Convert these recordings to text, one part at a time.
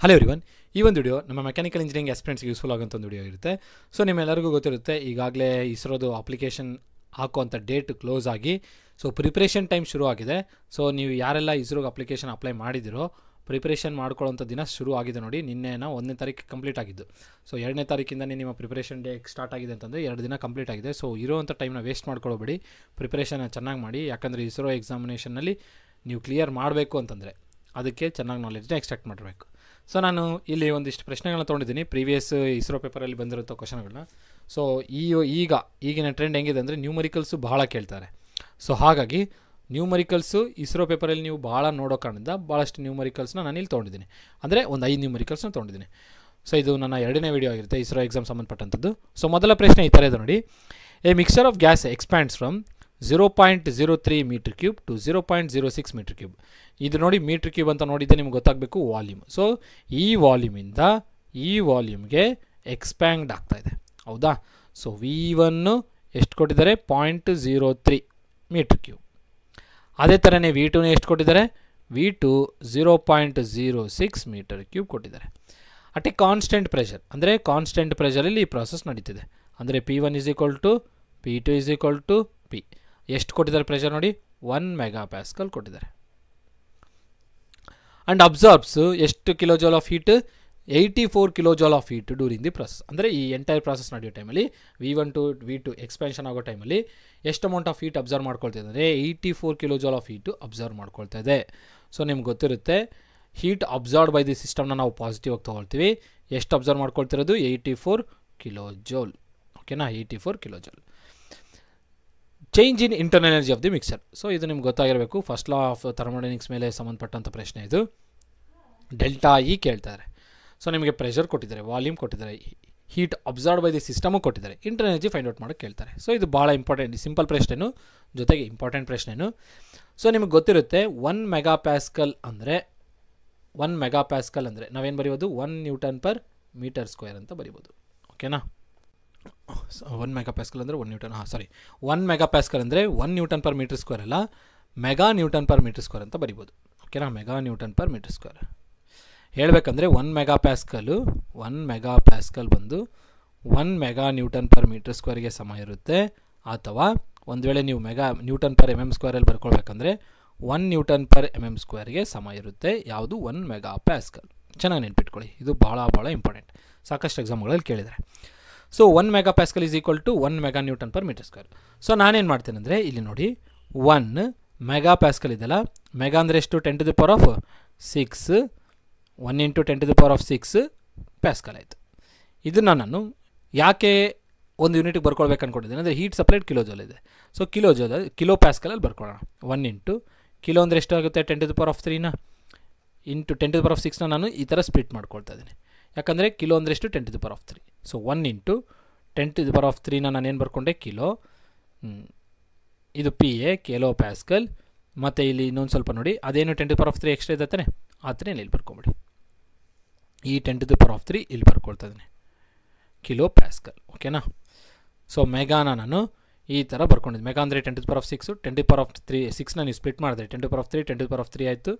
Hello everyone, ಈ ಒಂದು video ನಮ್ಮ ಮೆಕ್ಯಾನಿಕಲ್ ಇಂಜಿನಿಯರಿಂಗ್ ಆಸ್ಪಿರೆಂಟ್ಸ್ಗೆ ಯೂಸ್ಫುಲ್ ಆಗೋಂಥ ಒಂದು ವಿಡಿಯೋ ಇರುತ್ತೆ. ಸೊ ನಿಮ್ಮೆಲ್ಲರಿಗೂ ಗೊತ್ತಿರುತ್ತೆ, ಈಗಾಗಲೇ ಇಸ್ರೋದು ಅಪ್ಲಿಕೇಶನ್ ಹಾಕುವಂಥ ಡೇಟ್ ಕ್ಲೋಸ್ ಆಗಿ ಸೊ ಪ್ರಿಪ್ರೇಷನ್ ಟೈಮ್ ಶುರು ಆಗಿದೆ. ಸೊ ನೀವು ಯಾರೆಲ್ಲ ಇಸ್ರೋಗೆ ಅಪ್ಲಿಕೇಶನ್ ಅಪ್ಲೈ ಮಾಡಿದಿರೋ ಪ್ರಿಪ್ರೇಷನ್ ಮಾಡ್ಕೊಳ್ಳೋಂಥ ದಿನ ಶುರು ಆಗಿದೆ ನೋಡಿ. ನಿನ್ನೆನ 1ನೇ ತಾರೀಕು ಕಂಪ್ಲೀಟ್ ಆಗಿದ್ದು. ಸೊ 2ನೇ ತಾರೀಕಿಂದನೇ ನಿಮ್ಮ ಪ್ರಿಪ್ರೇಷನ್ ಡೇ ಸ್ಟಾರ್ಟ್ ಆಗಿದೆ ಅಂತಂದರೆ 2 ದಿನ ಕಂಪ್ಲೀಟ್ ಆಗಿದೆ. ಸೊ ಇರೋವಂಥ ಟೈಮ್ನ ವೇಸ್ಟ್ ಮಾಡ್ಕೊಳ್ಳೋಬೇಡಿ, ಪ್ರಿಪ್ರೇಷನ್ ಚೆನ್ನಾಗಿ ಮಾಡಿ. ಯಾಕಂದರೆ ಇಸ್ರೋ ಎಕ್ಸಾಮಿನೇಷನ್ನಲ್ಲಿ ನೀವು ಕ್ಲಿಯರ್ ಮಾಡಬೇಕು ಅಂತಂದರೆ ಅದಕ್ಕೆ ಚೆನ್ನಾಗಿ ನಾಲೆಜ್ನ ಎಕ್ಸ್ಟ್ರಾಕ್ಟ್ ಮಾಡಬೇಕು. ಸೊ ನಾನು ಇಲ್ಲಿ ಒಂದಿಷ್ಟು ಪ್ರಶ್ನೆಗಳನ್ನ ತೊಗೊಂಡಿದ್ದೀನಿ, ಪ್ರೀವಿಯಸ್ ಇಸ್ರೋ ಪೇಪರಲ್ಲಿ ಬಂದಿರೋಂಥ ಕ್ವಶನ್ಗಳನ್ನ. ಸೊ ಈಗಿನ ಟ್ರೆಂಡ್ ಹೆಂಗಿದೆ ಅಂದರೆ ನ್ಯೂಮರಿಕಲ್ಸು ಬಹಳ ಕೇಳ್ತಾರೆ. ಸೊ ಹಾಗಾಗಿ ನ್ಯೂಮರಿಕಲ್ಸು ಇಸ್ರೋ ಪೇಪರಲ್ಲಿ ನೀವು ಭಾಳ ನೋಡೋ ಕಾರಣದಿಂದ ಭಾಳಷ್ಟು ನ್ಯೂಮರಿಕಲ್ಸ್ನ ನಾನು ಇಲ್ಲಿ ತೊಗೊಂಡಿದ್ದೀನಿ. ಅಂದರೆ ಒಂದು 5 ನ್ಯೂಮರಿಕಲ್ಸ್ನ ತೊಗೊಂಡಿದ್ದೀನಿ. ಸೊ ಇದು ನನ್ನ 2ನೇ ವಿಡಿಯೋ ಆಗಿರುತ್ತೆ ಇಸ್ರೋ ಎಕ್ಸಾಮ್ ಸಂಬಂಧಪಟ್ಟಂಥದ್ದು. ಸೊ ಮೊದಲ ಪ್ರಶ್ನೆ ಈ ಥರ ಇದೆ ನೋಡಿ. A mixture of gas expands from 0.03 metre cube to 0.06 metre cube. ಇದು ನೋಡಿ ಮೀಟರ್ ಕ್ಯೂಬ್ ಅಂತ ನೋಡಿದ್ದೆ, ನಿಮ್ಗೆ ಗೊತ್ತಾಗಬೇಕು ವಾಲ್ಯೂಮ್. ಸೊ ಈ ವಾಲ್ಯೂಮಿಂದ ಈ ವಾಲ್ಯೂಮ್ಗೆ ಎಕ್ಸ್ಪ್ಯಾಂಡ್ ಆಗ್ತಾಯಿದೆ, ಹೌದಾ? ಸೊ V1 ಎಷ್ಟು ಕೊಟ್ಟಿದ್ದಾರೆ? 0.03 ಮೀಟರ್ ಕ್ಯೂಬ್. ಅದೇ ಥರನೇ V2 ಎಷ್ಟು ಕೊಟ್ಟಿದ್ದಾರೆ? V2 0.06 ಮೀಟರ್ ಕ್ಯೂಬ್ ಕೊಟ್ಟಿದ್ದಾರೆ. ಅಟ್ ಎ ಕಾನ್ಸ್ಟೆಂಟ್ ಪ್ರೆಷರ್, ಅಂದರೆ ಕಾನ್ಸ್ಟೆಂಟ್ ಪ್ರೆಷರಲ್ಲಿ ಈ ಪ್ರಾಸೆಸ್ ನಡೀತಿದೆ. ಅಂದರೆ P1 = P2 = P. ಎಷ್ಟು ಕೊಟ್ಟಿದ್ದಾರೆ ಪ್ರೆಷರ್ ನೋಡಿ? 1 ಮೆಗಾ ಪ್ಯಾಸ್ಕಲ್ ಕೊಟ್ಟಿದ್ದಾರೆ. ಆ್ಯಂಡ್ ಅಬ್ಸಾರ್ಬ್ಸ್ ಎಷ್ಟು kilo joule of heat? 84 kilo joule of heat during the process. ಅಂದರೆ ಈ ಎಂಟೈರ್ ಪ್ರಾಸೆಸ್ ನಡೆಯೋ ಟೈಮಲ್ಲಿ V1 to V2 ಎಕ್ಸ್ಪ್ಯಾನ್ಷನ್ ಆಗೋ ಟೈಮಲ್ಲಿ ಎಷ್ಟು ಅಮೌಂಟ್ ಆಫ್ ಹೀಟ್ ಅಬ್ಸರ್ವ್ ಮಾಡ್ಕೊಳ್ತಾ ಇದ್ದಾರೆ? 84 kilo joule of heat observe ಮಾಡ್ಕೊಳ್ತಾ ಇದೆ. ಸೊ ನಿಮ್ಗೆ ಗೊತ್ತಿರುತ್ತೆ, ಹೀಟ್ ಅಬ್ಸರ್ವ್ಡ್ ಬೈ ದಿ ಸಿಸ್ಟಮ್ನ ನಾವು ಪಾಸಿಟಿವ್ ಆಗಿ ತೊಗೊಳ್ತೀವಿ. ಎಷ್ಟು ಅಬ್ಸರ್ವ್ ಮಾಡ್ಕೊಳ್ತಿರೋದು? 84 kilo joule. ಓಕೆನಾ? 84 kilo joule. Change in internal energy of the mixer. So ಇದು ನಿಮ್ಗೆ ಗೊತ್ತಾಗಿರಬೇಕು, ಫಸ್ಟ್ ಲಾ ಆಫ್ ಥರ್ಮೋಡೈನಮಿಕ್ಸ್ ಮೇಲೆ ಸಂಬಂಧಪಟ್ಟಂಥ ಪ್ರಶ್ನೆ ಇದು. ಡೆಲ್ಟಾ ಇ ಕೇಳ್ತಾರೆ. ಸೊ ನಿಮಗೆ ಪ್ರೆಷರ್ ಕೊಟ್ಟಿದ್ದಾರೆ, ವಾಲ್ಯೂಮ್ ಕೊಟ್ಟಿದ್ದಾರೆ, heat observed by the system ಕೊಟ್ಟಿದ್ದಾರೆ, ಇಂಟರ್ನಲ್ ಎನರ್ಜಿ ಫೈಂಡ್ ಔಟ್ ಮಾಡೋಕ್ಕೆ ಕೇಳ್ತಾರೆ. ಸೊ ಇದು ಭಾಳ ಇಂಪಾರ್ಟೆಂಟ್, ಸಿಂಪಲ್ ಪ್ರಶ್ನೆನು ಜೊತೆಗೆ ಇಂಪಾರ್ಟೆಂಟ್ ಪ್ರಶ್ನೆನು. ಸೊ ನಿಮಗೆ ಗೊತ್ತಿರುತ್ತೆ 1 ಮೆಗಾ ಪ್ಯಾಸ್ಕಲ್ ಅಂದರೆ ನಾವೇನು ಬರೀಬೋದು? 1 ನ್ಯೂಟನ್ ಪರ್ ಮೀಟರ್ ಸ್ಕ್ವೇರ್ ಅಂತ ಬರೀಬೋದು. ಓಕೆನಾ? 1 ಮೆಗಾ ಪ್ಯಾಸ್ಕಲ್ ಅಂದರೆ 1 ನ್ಯೂಟನ್, 1 ಮೆಗಾ ಪ್ಯಾಸ್ಕಲ್ ಅಂದರೆ 1 ನ್ಯೂಟನ್ ಪರ್ ಮೀಟರ್ ಸ್ಕ್ವೇರ್ ಅಲ್ಲ, mega newton per metre square ಅಂತ ಬರಿಬೋದು. ಓಕೆನಾ? Mega newton per metre square ಹೇಳಬೇಕಂದ್ರೆ 1 ಮೆಗಾ ಪ್ಯಾಸ್ಕಲ್ ಬಂದು 1 ಮೆಗಾ ನ್ಯೂಟನ್ ಪರ್ ಮೀಟರ್ ಸ್ಕ್ವೇರ್ಗೆ ಸಮ ಇರುತ್ತೆ. ಅಥವಾ ಒಂದು ವೇಳೆ ನೀವು ನ್ಯೂಟನ್ ಪರ್ ಎಮ್ ಎಮ್ ಸ್ಕ್ವೇರಲ್ಲಿ ಬರ್ಕೊಳ್ಬೇಕಂದ್ರೆ 1 ನ್ಯೂಟನ್ ಪರ್ ಎಮ್ ಎಮ್ ಸ್ಕ್ವೇರ್ಗೆ ಸಮ ಇರುತ್ತೆ. ಯಾವುದು? 1 ಮೆಗಾ ಪ್ಯಾಸ್ಕಲ್. ಚೆನ್ನಾಗಿ ನೆನ್ಪಿಟ್ಕೊಳ್ಳಿ, ಇದು ಭಾಳ ಇಂಪಾರ್ಟೆಂಟ್, ಸಾಕಷ್ಟು ಎಕ್ಸಾಮ್ಗಳಲ್ಲಿ ಕೇಳಿದ್ದಾರೆ. So 1 mega pascal = 1 mega newton per metre square. So ನಾನೇನು ಮಾಡ್ತೇನೆ ಅಂದರೆ ಇಲ್ಲಿ ನೋಡಿ, 1 ಮೆಗಾ ಪ್ಯಾಸ್ಕಲ್ ಇದೆಯಲ್ಲ, ಮೆಗಾ ಅಂದರೆ ಎಷ್ಟು? 10 to the power of 6, 1 × 10 to the power of 6 pascal ಆಯಿತು. ಇದನ್ನು ನಾನು ಯಾಕೆ ಒಂದು ಯೂನಿಟಿಗೆ ಬರ್ಕೊಳ್ಬೇಕು ಅಂದ್ಕೊಂಡಿದ್ದೀನಿ ಅಂದರೆ ಹೀಟ್ ಸಪ್ರೇಟ್ ಕಿಲೋ ಜೌಲ್ ಇದೆ. ಸೊ ಕಿಲೋ ಪ್ಯಾಸ್ಕಲಲ್ಲಿ ಬರ್ಕೊಳ್ಳೋಣ. 1 × ಕಿಲೋ ಅಂದರೆ ಎಷ್ಟಾಗುತ್ತೆ? 10 to the power of 3ನ into 10 to the power of 6ನ ನಾನು ಈ ಥರ ಸ್ಪ್ಲಿಟ್ ಮಾಡ್ಕೊಳ್ತಾ ಇದ್ದೀನಿ. ಯಾಕಂದರೆ ಕಿಲೋ ಅಂದರೆ ಎಷ್ಟು? 10 to the power of 3. So 1 × 10 to the power of 3ನ ನಾನೇನು ಬರ್ಕೊಂಡೆ? ಕಿಲೋ. ಇದು PA ಕಿಲೋ ಪ್ಯಾಸ್ಕಲ್. ಮತ್ತು ಇಲ್ಲಿ ಇನ್ನೊಂದು ಸ್ವಲ್ಪ ನೋಡಿ, ಅದೇನು 10 to the power of 3 extra ಇದೆ ತಾನೆ, ಆ ಥರ ಇಲ್ಲಿ ಬರ್ಕೊಂಬಿಡಿ. ಈ 10 to the power of 3 ಇಲ್ಲಿ ಬರ್ಕೊಳ್ತಾ ಇದ್ದೀನಿ, ಕಿಲೋ ಪ್ಯಾಸ್ಕಲ್. ಓಕೆನಾ? ಸೊ ಮೆಗಾನ ನಾನು ಈ ಥರ ಬರ್ಕೊಂಡಿದ್ದೆ. ಮೆಗಾ ಅಂದರೆ 10 to the power of 6, 10 to the power of 3 6ನ ನೀವು ಸ್ಪ್ಲಿಟ್ ಮಾಡಿದ್ರೆ 10 to the power of 3 10 to the power of 3 ಆಯಿತು.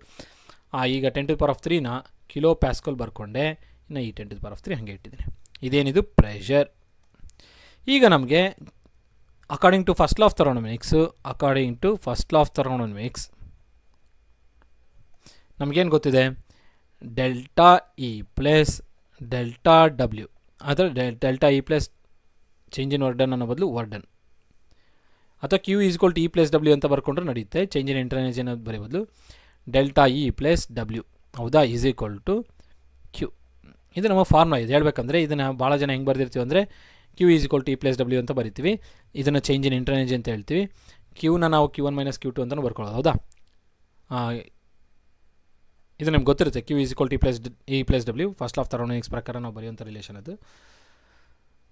ಈಗ 10 to the power of 3ನ ಕಿಲೋ ಪ್ಯಾಸ್ಕಲ್ ಬರ್ಕೊಂಡೆ. ಇನ್ನು ಈ 10 to the power of 3 ಹಾಗೆ ಇಟ್ಟಿದ್ದೀನಿ. ಇದೇನಿದು? ಪ್ರೆಷರ್. ಈಗ ನಮಗೆ according to first law of thermodynamics ನಮಗೇನು ಗೊತ್ತಿದೆ? Delta E plus delta W. ಆದರೆ delta E plus change in work done ಅನ್ನೋ ಬದಲು ವರ್ಕ್ ಡನ್, ಅಥವಾ Q = E + W ಅಂತ ಬರ್ಕೊಂಡ್ರೆ ನಡೆಯುತ್ತೆ. ಚೇಂಜ್ ಇನ್ ಇಂಟರ್ನಲ್ ಎನರ್ಜಿ ಅನ್ನೋದು ಬರೀ ಬದಲು ಡೆಲ್ಟಾ ಇ ಪ್ಲಸ್ ಡಬ್ಲ್ಯೂ, ಹೌದಾ? = Q. ಇದು ನಮ್ಮ ಫಾರ್ಮುಲಾ ಇದೆ. ಹೇಳಬೇಕಂದ್ರೆ ಇದನ್ನು ಭಾಳ ಜನ ಹೆಂಗೆ ಬರ್ದಿರ್ತೀವಿ ಅಂದರೆ Q = E + W ಅಂತ ಬರಿತೀವಿ. ಇದನ್ನು ಚೇಂಜ್ ಇನ್ ಇಂಟರ್ನಲ್ ಎನರ್ಜಿ ಅಂತ ಹೇಳ್ತೀವಿ. Qನ ನಾವು Q1 - Q2 ಅಂತಲೂ ಬರ್ಕೊಳ್ಳೋದು, ಹೌದಾ? ಇದು ನಮ್ಗೆ ಗೊತ್ತಿರುತ್ತೆ, Q = E + W. First of thermodynamics ಪ್ರಕಾರ ನಾವು ಬರೆಯುವಂಥ ರಿಲೇಷನ್ ಅದು.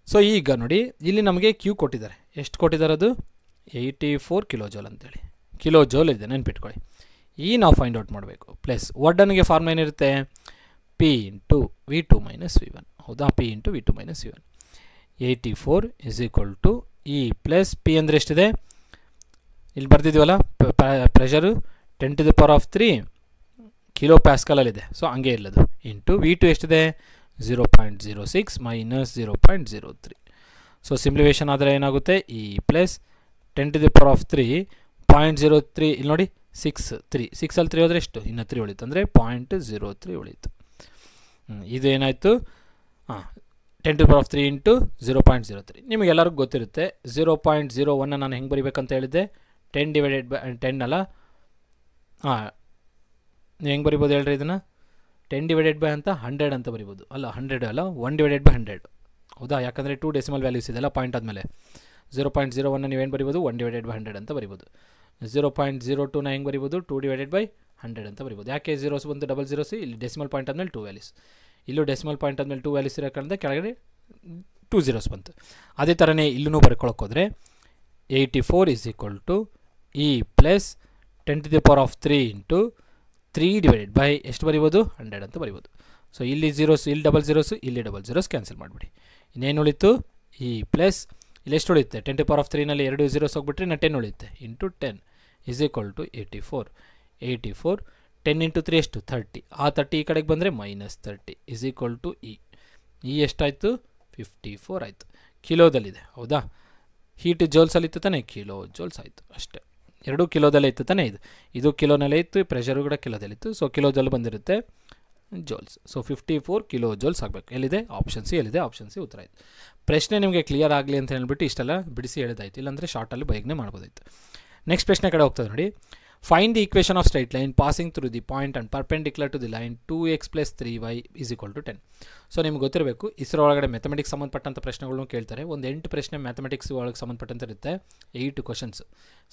ಸೊ ಈಗ ನೋಡಿ, ಇಲ್ಲಿ ನಮಗೆ Q ಕೊಟ್ಟಿದ್ದಾರೆ. ಎಷ್ಟು ಕೊಟ್ಟಿದ್ದಾರೆ? ಅದು 84 ಕಿಲೋ ಜೌಲ್ ಅಂತೇಳಿ. ಕಿಲೋ ಜೌಲ್ ಇದೆ, ನೆನ್ಪಿಟ್ಕೊಳ್ಳಿ. ಈ ನಾವು ಫೈಂಡ್ ಔಟ್ ಮಾಡಬೇಕು. ಪ್ಲಸ್ ವರ್ಡನ್ಗೆ ಫಾರ್ಮ್ ಏನಿರುತ್ತೆ? P × V2 - V1, ಹೌದಾ? P × V2 - V1. 84 = E plus P ಅಂದರೆ ಎಷ್ಟಿದೆ? ಇಲ್ಲಿ ಬರ್ತಿದ್ದೀವಲ್ಲ, pressure 10 to the power of 3 kilo ಪ್ಯಾಸ್ಕಲಲ್ಲಿದೆ, ಸೊ ಹಂಗೆ ಇಲ್ಲದು ಇಂಟು V2 ಎಷ್ಟಿದೆ 0.06 ಮೈನಸ್ 0.03. ಸೊ ಸಿಂಪ್ಲಿಫಿಕೇಷನ್ ಆದರೆ ಏನಾಗುತ್ತೆ ಈ ಪ್ಲಸ್ 10⁻³ 0.03 ಇಲ್ಲಿ ನೋಡಿ 6 ಅಲ್ಲಿ 3 ಹೋದರೆ ಎಷ್ಟು ಇನ್ನು 3 ಉಳಿತು ಅಂದರೆ 0.03 ಉಳಿತು. ಇದು ಏನಾಯಿತು 10⁻³ ಇಂಟು 0.03. ನಿಮಗೆಲ್ಲರಿಗೂ ಗೊತ್ತಿರುತ್ತೆ 0.01 ನಾನು ಹೆಂಗೆ ಬರಿಬೇಕಂತ ಹೇಳಿದ್ದೆ 10/10 ಅಲ್ಲ. ನೀವು ಹೆಂಗೆ ಬರಿಬೋದು ಹೇಳ್ರಿ ಇದನ್ನು 10/100 ಅಂತ 100 ಅಂತ ಬರಿಬೋದು. ಅಲ್ಲ 100 ಅಲ್ಲ 1/100 ಹೌದಾ, ಯಾಕಂದರೆ 2 ಡೆಸಿಮಲ್ ವ್ಯಾಲ್ಯೂಸ್ ಇದೆಲ್ಲ ಪಾಯಿಂಟ್ ಆದಮೇಲೆ 0.01 ನೀವೇನು ಬರಿಬೋದು 1/100 ಅಂತ ಬರಿಬೋದು. 0.02ನ ಹೆಂಗೆ ಬರಿಬೋದು 2/100 ಅಂತ ಬರಿಬೋದು. ಯಾಕೆ 0s ಬಂತು ಡಬಲ್ 0s ಇಲ್ಲಿ ಡೆಸಿಮಲ್ ಪಾಯಿಂಟ್ ಆದಮೇಲೆ 2 ವ್ಯಾಲ್ಯೂಸ್, ಇಲ್ಲೂ ಡೆಸಿಮಲ್ ಪಾಯಿಂಟ್ ಆದಮೇಲೆ 2 ವ್ಯಾಲ್ಯೂಸ್ ಇರೋ ಕಾರಣದಿಂದ ಕೆಳಗಡೆ 2 zeros ಬಂತು. ಅದೇ ಥರನೇ ಇಲ್ಲೂ ಬರ್ಕೊಳಕ್ಕೋದ್ರೆ 84 E ಪ್ಲಸ್ 10⁻³ ಇಂಟು 3 ಎಷ್ಟು ಬರಿಬೋದು 100 ಅಂತ ಬರಿಬೋದು. ಸೊ ಇಲ್ಲಿ 0s ಇಲ್ಲಿ ಡಬಲ್ 0s ಇಲ್ಲಿ ಡಬಲ್ 0s ಕ್ಯಾನ್ಸಲ್ ಮಾಡಿಬಿಡಿ. ಇನ್ನೇನು ಉಳಿತು ಈ ಪ್ಲಸ್ ಇಲ್ಲಿ ಎಷ್ಟು ಉಳಿಯುತ್ತೆ 10⁻³ 2 zeros ಹೋಗ್ಬಿಟ್ರೆ ಇನ್ನು 10 ಉಳಿಯುತ್ತೆ ಇಂಟು 10 84. 10 ಇಂಟು 3 ಎಷ್ಟು 30. ಆ 30 ಈ ಕಡೆಗೆ ಬಂದರೆ -30 E ಎಷ್ಟಾಯಿತು 54 ಆಯಿತು. ಕಿಲೋದಲ್ಲಿದೆ ಹೌದಾ, ಹೀಟ್ ಜೋಲ್ಸಲ್ಲಿ ಇತ್ತು ತಾನೇ, ಕಿಲೋ ಜೋಲ್ಸ್ ಆಯಿತು ಅಷ್ಟೇ. ಎರಡೂ ಕಿಲೋದಲ್ಲೇ ಇತ್ತು ತಾನೇ, ಇದು ಕಿಲೋನಲ್ಲೇ ಇತ್ತು, ಪ್ರೆಷರು ಕೂಡ ಕಿಲೋದಲ್ಲಿತ್ತು. ಸೊ ಕಿಲೋದಲ್ಲಿ ಬಂದಿರುತ್ತೆ ಜೋಲ್ಸ್. ಸೊ 54 ಕಿಲೋ ಜೋಲ್ಸ್ ಆಗಬೇಕು. ಎಲ್ಲಿದೆ ಆಪ್ಷನ್ ಸಿ, ಎಲ್ಲಿದೆ ಆಪ್ಷನ್ ಸಿ ಉತ್ತರ ಆಯಿತು. ಪ್ರಶ್ನೆ ನಿಮಗೆ ಕ್ಲಿಯರ್ ಆಗಲಿ ಅಂತ ಹೇಳ್ಬಿಟ್ಟು ಇಷ್ಟೆಲ್ಲ ಬಿಡಿಸಿ ಹೇಳಿದಾಯ್ತು, ಇಲ್ಲಾಂದರೆ ಶಾರ್ಟಲ್ಲಿ ಬೈಕ್ನೇ ಮಾಡ್ಬೋದಾಯಿತು. ನೆಕ್ಸ್ಟ್ ಪ್ರಶ್ನೆ ಕಡೆ ಹೋಗ್ತದೆ ನೋಡಿ. Find the equation of straight line passing through the point and perpendicular to the line 2x + 3y = 10. So ನಿಮ್ಗೆ ಗೊತ್ತಿರಬೇಕು ಇಸ್ರೋ ಒಳಗಡೆ ಮ್ಯಾಥಮೆಟಿಕ್ಸ್ ಸಂಬಂಧಪಟ್ಟಂಥ ಪ್ರಶ್ನೆಗಳನ್ನು ಕೇಳ್ತಾರೆ. ಒಂದು 8 ಪ್ರಶ್ನೆ ಮ್ಯಾಥಮೆಟಿಕ್ಸ್ ಒಳಗೆ ಸಂಬಂಧಪಟ್ಟಂತೆ ಇರುತ್ತೆ. 8 ಕ್ವಶನ್ಸ್,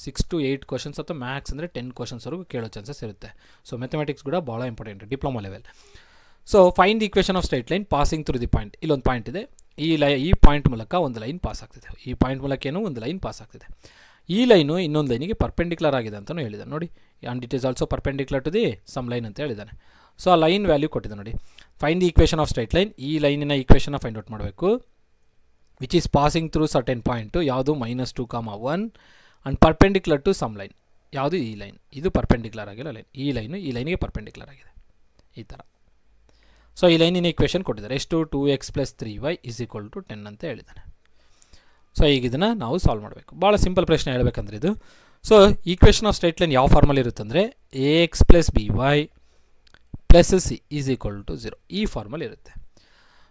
6 to 8 ಕ್ವಶನ್ಸ್ ಅಥವಾ ಮ್ಯಾಕ್ಸ್ ಅಂದರೆ 10 ಕ್ವಶನ್ಸ್ವರೆಗೂ ಕೇಳೋ ಚಾನ್ಸಸ್ ಇರುತ್ತೆ. ಸೊ ಮ್ಯಾಥಮೆಟಿಕ್ಸ್ ಕೂಡ ಭಾಳ important diploma level. So find the equation of straight line passing through the point. ಇಲ್ಲೊಂದು ಪಾಯಿಂಟ್ ಇದೆ, ಈ ಪಾಯಿಂಟ್ ಮೂಲಕ ಒಂದು ಲೈನ್ ಪಾಸ್ ಆಗ್ತಿದೆ. ಈ ಪಾಯಿಂಟ್ ಮೂಲಕ ಏನೋ ಒಂದು ಲೈನ್ ಪಾಸ್ ಆಗ್ತಿದೆ. ಈ ಲೈನು ಇನ್ನೊಂದು ಲೈನಿಗೆ ಪರ್ಪೆಂಡಿಕ್ಯುಲರ್ ಆಗಿದೆ ಅಂತಲೂ ಹೇಳಿದ್ದಾನೆ ನೋಡಿ. And it is also perpendicular to the some line ಅಂತ ಹೇಳಿದ್ದಾನೆ. ಸೊ ಆ ಲೈನ್ ವ್ಯಾಲ್ಯೂ ಕೊಟ್ಟಿದೆ ನೋಡಿ. Find the equation of straight line, ಈ ಲೈನಿನ ಈಕ್ವೇಷನ್ನ ಫೈಂಡ್ ಔಟ್ ಮಾಡಬೇಕು. Which is passing through certain point, ಯಾವುದು -2, 1 and perpendicular to some line. ಯಾವುದು ಈ ಲೈನ್, ಇದು ಪರ್ಪೆಂಡಿಕ್ಯುಲರ್ ಆಗಿಲ್ಲ ಲೈನ್. ಈ ಲೈನು ಈ ಲೈನಿಗೆ ಪರ್ಪೆಂಡಿಕ್ಯುಲರ್ ಆಗಿದೆ ಈ ಥರ. ಸೊ ಈ ಲೈನಿನ ಈಕ್ವೇಷನ್ ಕೊಟ್ಟಿದ್ದಾರೆ ಎಷ್ಟು 2x + 3y = 10 ಅಂತ ಹೇಳಿದ್ದಾನೆ. ಸೊ ಈಗ ಇದನ್ನು ನಾವು ಸಾಲ್ವ್ ಮಾಡಬೇಕು. ಭಾಳ ಸಿಂಪಲ್ ಪ್ರಶ್ನೆ ಹೇಳಬೇಕಂದ್ರೆ ಇದು. So equation of straight line ಯಾವ ಫಾರ್ಮಲ್ಲಿ ಇರುತ್ತೆ ಅಂದರೆ ax + by + c = 0 ಈ ಫಾರ್ಮಲ್ಲಿ ಇರುತ್ತೆ.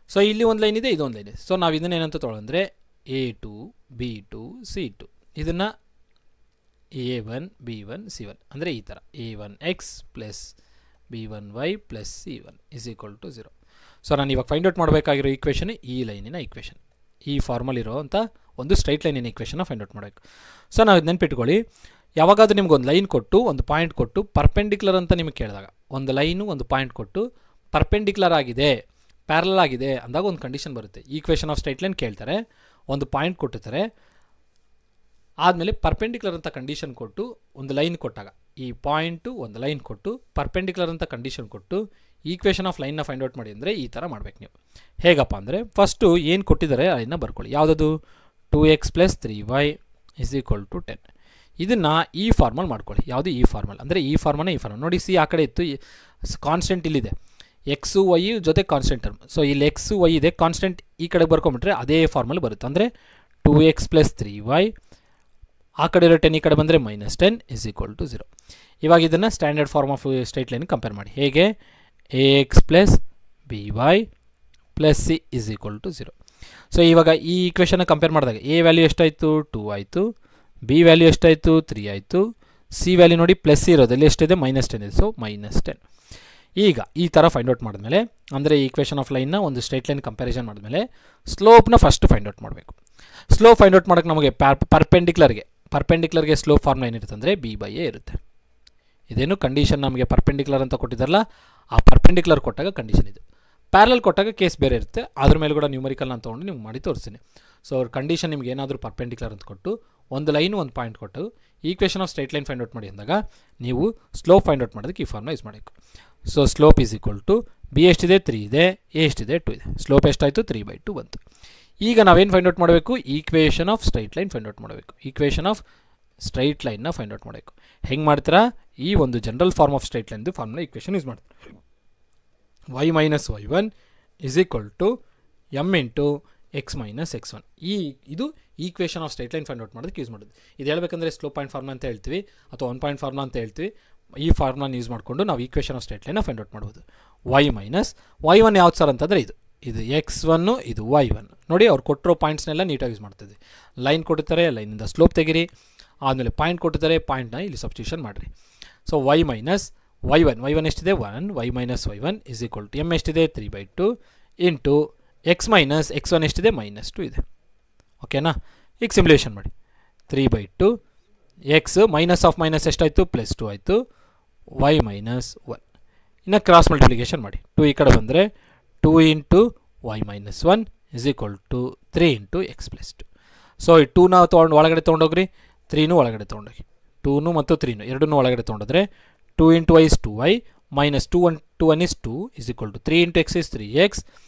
ಸೊ ಇಲ್ಲಿ ಒಂದು ಲೈನ್ ಇದೆ, ಇದೊಂದು ಲೈನ್ ಇದೆ. ಸೊ ನಾವು ಇದನ್ನು ಏನಂತ ತೊಗೊಳಂದರೆ a2 b2 c2, ಇದನ್ನು a1 b1 c1 ಅಂದರೆ ಈ ಥರ a1x + b1y + c1 = 0. ಸೊ ನಾನು ಇವಾಗ ಫೈಂಡ್ ಔಟ್ ಮಾಡಬೇಕಾಗಿರೋ ಈಕ್ವೇಷನ್ ಈ ಲೈನಿನ ಈಕ್ವೇಷನ್, ಈ ಫಾರ್ಮಲ್ಲಿರೋವಂಥ ಒಂದು ಸ್ಟ್ರೈಟ್ ಲೈನಿನ ಈಕ್ವೇಷನ್ನ ಫೈಂಡ್ ಔಟ್ ಮಾಡಬೇಕು. ಸೊ ನಾವು ಇದು ನೆನ್ಪಿಟ್ಕೊಳ್ಳಿ, ಯಾವಾಗಾದರೂ ನಿಮ್ಗೆ ಒಂದು ಲೈನ್ ಕೊಟ್ಟು ಒಂದು ಪಾಯಿಂಟ್ ಕೊಟ್ಟು ಪರ್ಪೆಂಡಿಕ್ಯುಲರ್ ಅಂತ ನಿಮಗೆ ಕೇಳಿದಾಗ, ಒಂದು ಲೈನು ಒಂದು ಪಾಯಿಂಟ್ ಕೊಟ್ಟು ಪರ್ಪೆಂಡಿಕ್ಯುಲರ್ ಆಗಿದೆ ಪ್ಯಾರಲಲ್ ಆಗಿದೆ ಅಂದಾಗ ಒಂದು ಕಂಡೀಷನ್ ಬರುತ್ತೆ. ಈಕ್ವೇಷನ್ ಆಫ್ ಸ್ಟ್ರೈಟ್ ಲೈನ್ ಕೇಳ್ತಾರೆ, ಒಂದು ಪಾಯಿಂಟ್ ಕೊಟ್ಟಿರ್ತಾರೆ, ಆದಮೇಲೆ ಪರ್ಪೆಂಡಿಕ್ಯುಲರ್ ಅಂತ ಕಂಡೀಷನ್ ಕೊಟ್ಟು ಒಂದು ಲೈನ್ ಕೊಟ್ಟಾಗ, ಈ ಪಾಯಿಂಟು ಒಂದು ಲೈನ್ ಕೊಟ್ಟು ಪರ್ಪೆಂಡಿಕ್ಯುಲರ್ ಅಂತ ಕಂಡೀಷನ್ ಕೊಟ್ಟು ಈಕ್ವೇಷನ್ ಆಫ್ ಲೈನ್ನ ಫೈಂಡ್ ಔಟ್ ಮಾಡಿ ಅಂದರೆ ಈ ಥರ ಮಾಡಬೇಕು ನೀವು. ಹೇಗಪ್ಪ ಅಂದರೆ ಫಸ್ಟು ಏನು ಕೊಟ್ಟಿದ್ದಾರೆ ಅದನ್ನು ಬರ್ಕೊಳ್ಳಿ. ಯಾವುದದು 2x + 3y = 10. ಇದನ್ನು ಈ ಫಾರ್ಮಲ್ ಮಾಡ್ಕೊಳ್ಳಿ. ಯಾವುದು ಈ ಫಾರ್ಮಲ್ ಅಂದರೆ ಈ ಫಾರ್ಮನೇ ಈ ಫಾರ್ಮಲ್ ನೋಡಿ. ಸಿ ಆ ಕಡೆ ಇತ್ತು, ಕಾನ್ಸ್ಟೆಂಟ್ ಇಲ್ಲಿದೆ, ಎಕ್ಸು ವೈ ಜೊತೆ ಕಾನ್ಸ್ಟೆಂಟ್ ಟರ್ಮ್. ಸೊ ಇಲ್ಲಿ ಎಕ್ಸು ವೈ ಇದೆ, ಕಾನ್ಸ್ಟೆಂಟ್ ಈ ಕಡೆ ಬರ್ಕೊಂಬಿಟ್ರೆ ಅದೇ ಫಾರ್ಮಲ್ ಬರುತ್ತೆ. ಅಂದರೆ 2x + 3y, ಆ ಕಡೆ ಇರೋ 10 ಈ ಕಡೆ ಬಂದರೆ -10 = 0. ಇವಾಗ ಇದನ್ನು standard form of straight line compare ಮಾಡಿ. ಹೇಗೆ ax + by + c = 0. ಸೊ ಇವಾಗ ಈ ಈಕ್ವೇಷನ್ನ ಕಂಪೇರ್ ಮಾಡಿದಾಗ a ವ್ಯಾಲ್ಯೂ ಎಷ್ಟಾಯಿತು 2 ಆಯಿತು, b ವ್ಯಾಲ್ಯೂ ಎಷ್ಟಾಯಿತು 3 ಆಯಿತು, c ವ್ಯಾಲ್ಯೂ ನೋಡಿ ಪ್ಲಸ್ ಇರೋದು, ಇಲ್ಲಿ ಎಷ್ಟಿದೆ -10 ಇದೆ. ಸೊ -10. ಈಗ ಈ ಥರ ಫೈಂಡ್ ಔಟ್ ಮಾಡಿದ್ಮೇಲೆ ಅಂದರೆ ಈಕ್ವೇಷನ್ ಆಫ್ ಲೈನ್ನ ಒಂದು ಸ್ಟ್ರೈಟ್ ಲೈನ್ ಕಂಪ್ಯಾರಿಸನ್ ಮಾಡಿದ್ಮೇಲೆ ಸ್ಲೋಪ್ನ ಫಸ್ಟ್ ಫೈಂಡ್ ಔಟ್ ಮಾಡಬೇಕು. ಸ್ಲೋಪ್ ಫೈಂಡ್ ಔಟ್ ಮಾಡೋಕ್ಕೆ ನಮಗೆ ಪರ್ಪೆಂಡಿಕ್ಯುಲರ್ಗೆ ಸ್ಲೋಪ್ ಫಾರ್ಮ್ ಏನಿರುತ್ತೆ ಅಂದರೆ b/a ಇರುತ್ತೆ. ಇದೇನು ಕಂಡೀಷನ್ ನಮಗೆ ಪರ್ಪೆಂಡಿಕ್ಯುಲರ್ ಅಂತ ಕೊಟ್ಟಿದ್ದಾರಲ್ಲ, ಆ ಪರ್ಪೆಂಡಿಕ್ಯುಲರ್ ಕೊಟ್ಟಾಗ ಕಂಡೀಷನ್ ಇದು. ಪ್ಯಾರಲಲ್ ಕೊಟ್ಟಾಗ ಕೇಸ್ ಬೇರೆ ಇರುತ್ತೆ, ಅದ್ರ ಮೇಲೆ ಕೂಡ ನ್ಯೂಮರಿಕಲ್ ನಾನು ತೊಗೊಂಡು ನಿಮ್ಗೆ ಮಾಡಿ ತೋರಿಸ್ತೀನಿ. ಸೊ ಅವ್ರ ಕಂಡೀಷನ್ ನಿಮ್ಗೆ ಏನಾದರೂ ಪರ್ಪೆಂಡಿಕ್ಯುಲರ್ ಅಂತ ಕೊಟ್ಟು ಒಂದು ಲೈನು ಒಂದು ಪಾಯಿಂಟ್ ಕೊಟ್ಟು equation of straight line find out ಮಾಡಿ ಅಂದಾಗ ನೀವು ಸ್ಲೋಪ್ ಫೈಂಡ್ ಔಟ್ ಮಾಡೋದಕ್ಕೆ ಈ ಫಾರ್ಮ್ನ ಯೂಸ್ ಮಾಡಬೇಕು. ಸೊ ಸ್ಲೋಪ್ b ಎಷ್ಟಿದೆ 3 ಇದೆ, a ಎಷ್ಟಿದೆ 2 ಇದೆ. ಸ್ಲೋಪ್ ಎಷ್ಟಾಯಿತು 3/2 ಬಂತು. ಈಗ ನಾವೇನು ಫೈಂಡ್ ಔಟ್ ಮಾಡಬೇಕು, equation of straight line find out ಮಾಡಬೇಕು. ಈಕ್ವೇಷನ್ ಆಫ್ ಸ್ಟ್ರೈಟ್ ಲೈನ್ನ ಫೈಂಡ್ ಔಟ್ ಮಾಡಬೇಕು. ಹೆಂಗೆ ಮಾಡ್ತೀರಾ, ಈ ಒಂದು ಜನರಲ್ ಫಾರ್ಮ್ ಆಫ್ ಸ್ಟ್ರೈಟ್ ಲೈನ್ದು ಫಾರ್ಮುಲಾ ಈಕ್ವೇಷನ್ ಯೂಸ್ ಮಾಡ್ತಾರೆ. y minus y1 is equal to M into X minus x1. ಇದು equation of straight line find out ಮಾಡೋದಕ್ಕೆ ಯೂಸ್ ಮಾಡೋದು. ಇದು ಹೇಳಬೇಕಂದ್ರೆ ಸ್ಲೋಪ್ ಪಾಯಿಂಟ್ ಫಾರ್ಮುಲಾ ಅಂತ ಹೇಳ್ತೀವಿ ಅಥವಾ 1 ಪಾಯಿಂಟ್ ಫಾರ್ಮುಲಾ ಅಂತ ಹೇಳ್ತೀವಿ. ಈ ಫಾರ್ಮುಲಾನ ಯೂಸ್ ಮಾಡಿಕೊಂಡು ನಾವು ಈಕ್ವೇಷನ್ ಆಫ್ ಸ್ಟ್ರೈಟ್ ಲೈನ್ನ ಫೈಂಡ್ ಔಟ್ ಮಾಡ್ಬೋದು. y ಮೈನಸ್ y1 ಯಾವ್ದು ಸರ್ ಅಂತಂದರೆ ಇದು x1 ಇದು y1. ನೋಡಿ ಅವ್ರು ಕೊಟ್ಟಿರೋ ಪಾಯಿಂಟ್ಸ್ನೆಲ್ಲ ನೀಟಾಗಿ ಯೂಸ್ ಮಾಡ್ತಿದ್ವಿ. ಲೈನ್ ಕೊಟ್ಟಿರ್ತಾರೆ, ಲೈನಿಂದ ಸ್ಲೋಪ್ ತೆಗಿರಿ, ಆದಮೇಲೆ ಪಾಯಿಂಟ್ ಕೊಟ್ಟಿರ್ತಾರೆ, ಪಾಯಿಂಟ್ನ ಇಲ್ಲಿ ಸಬ್ಸ್ಟಿಟ್ಯೂಷನ್ ಮಾಡಿರಿ. ಸೊ y ಮೈನಸ್ y1 ಎಷ್ಟಿದೆ 1, y minus y1 is equal to m ಎಷ್ಟಿದೆ 3/2 ಇಂಟು ಎಕ್ಸ್ ಮೈನಸ್ x1 ಎಷ್ಟಿದೆ -2 ಇದೆ. ಓಕೆನಾ? ಈಗ ಸಿಮ್ಯುಲೇಷನ್ ಮಾಡಿ. 3/2 ಎಕ್ಸ್ ಮೈನಸ್ ಆಫ್ ಮೈನಸ್ ಎಷ್ಟಾಯಿತು +2 ಆಯಿತು, y ಮೈನಸ್ 1. ಇನ್ನು ಕ್ರಾಸ್ ಮಲ್ಟಿಪ್ಲಿಕೇಶನ್ ಮಾಡಿ. 2 ಈ ಕಡೆ ಬಂದರೆ 2 into y minus 1 is equal to 3 into x +2. So ಈ 2ನ ಒಳಗಡೆ ತೊಗೊಂಡೋಗ್ರಿ, 3ನೂ ಒಳಗಡೆ ತೊಗೊಂಡೋಗಿ. 2 ಮತ್ತು 3 ಎರಡನ್ನೂ ಒಳಗಡೆ ತೊಗೊಂಡೋದ್ರೆ 2 into y is 2y minus 2 is 2 is equal to 3 into X is 3x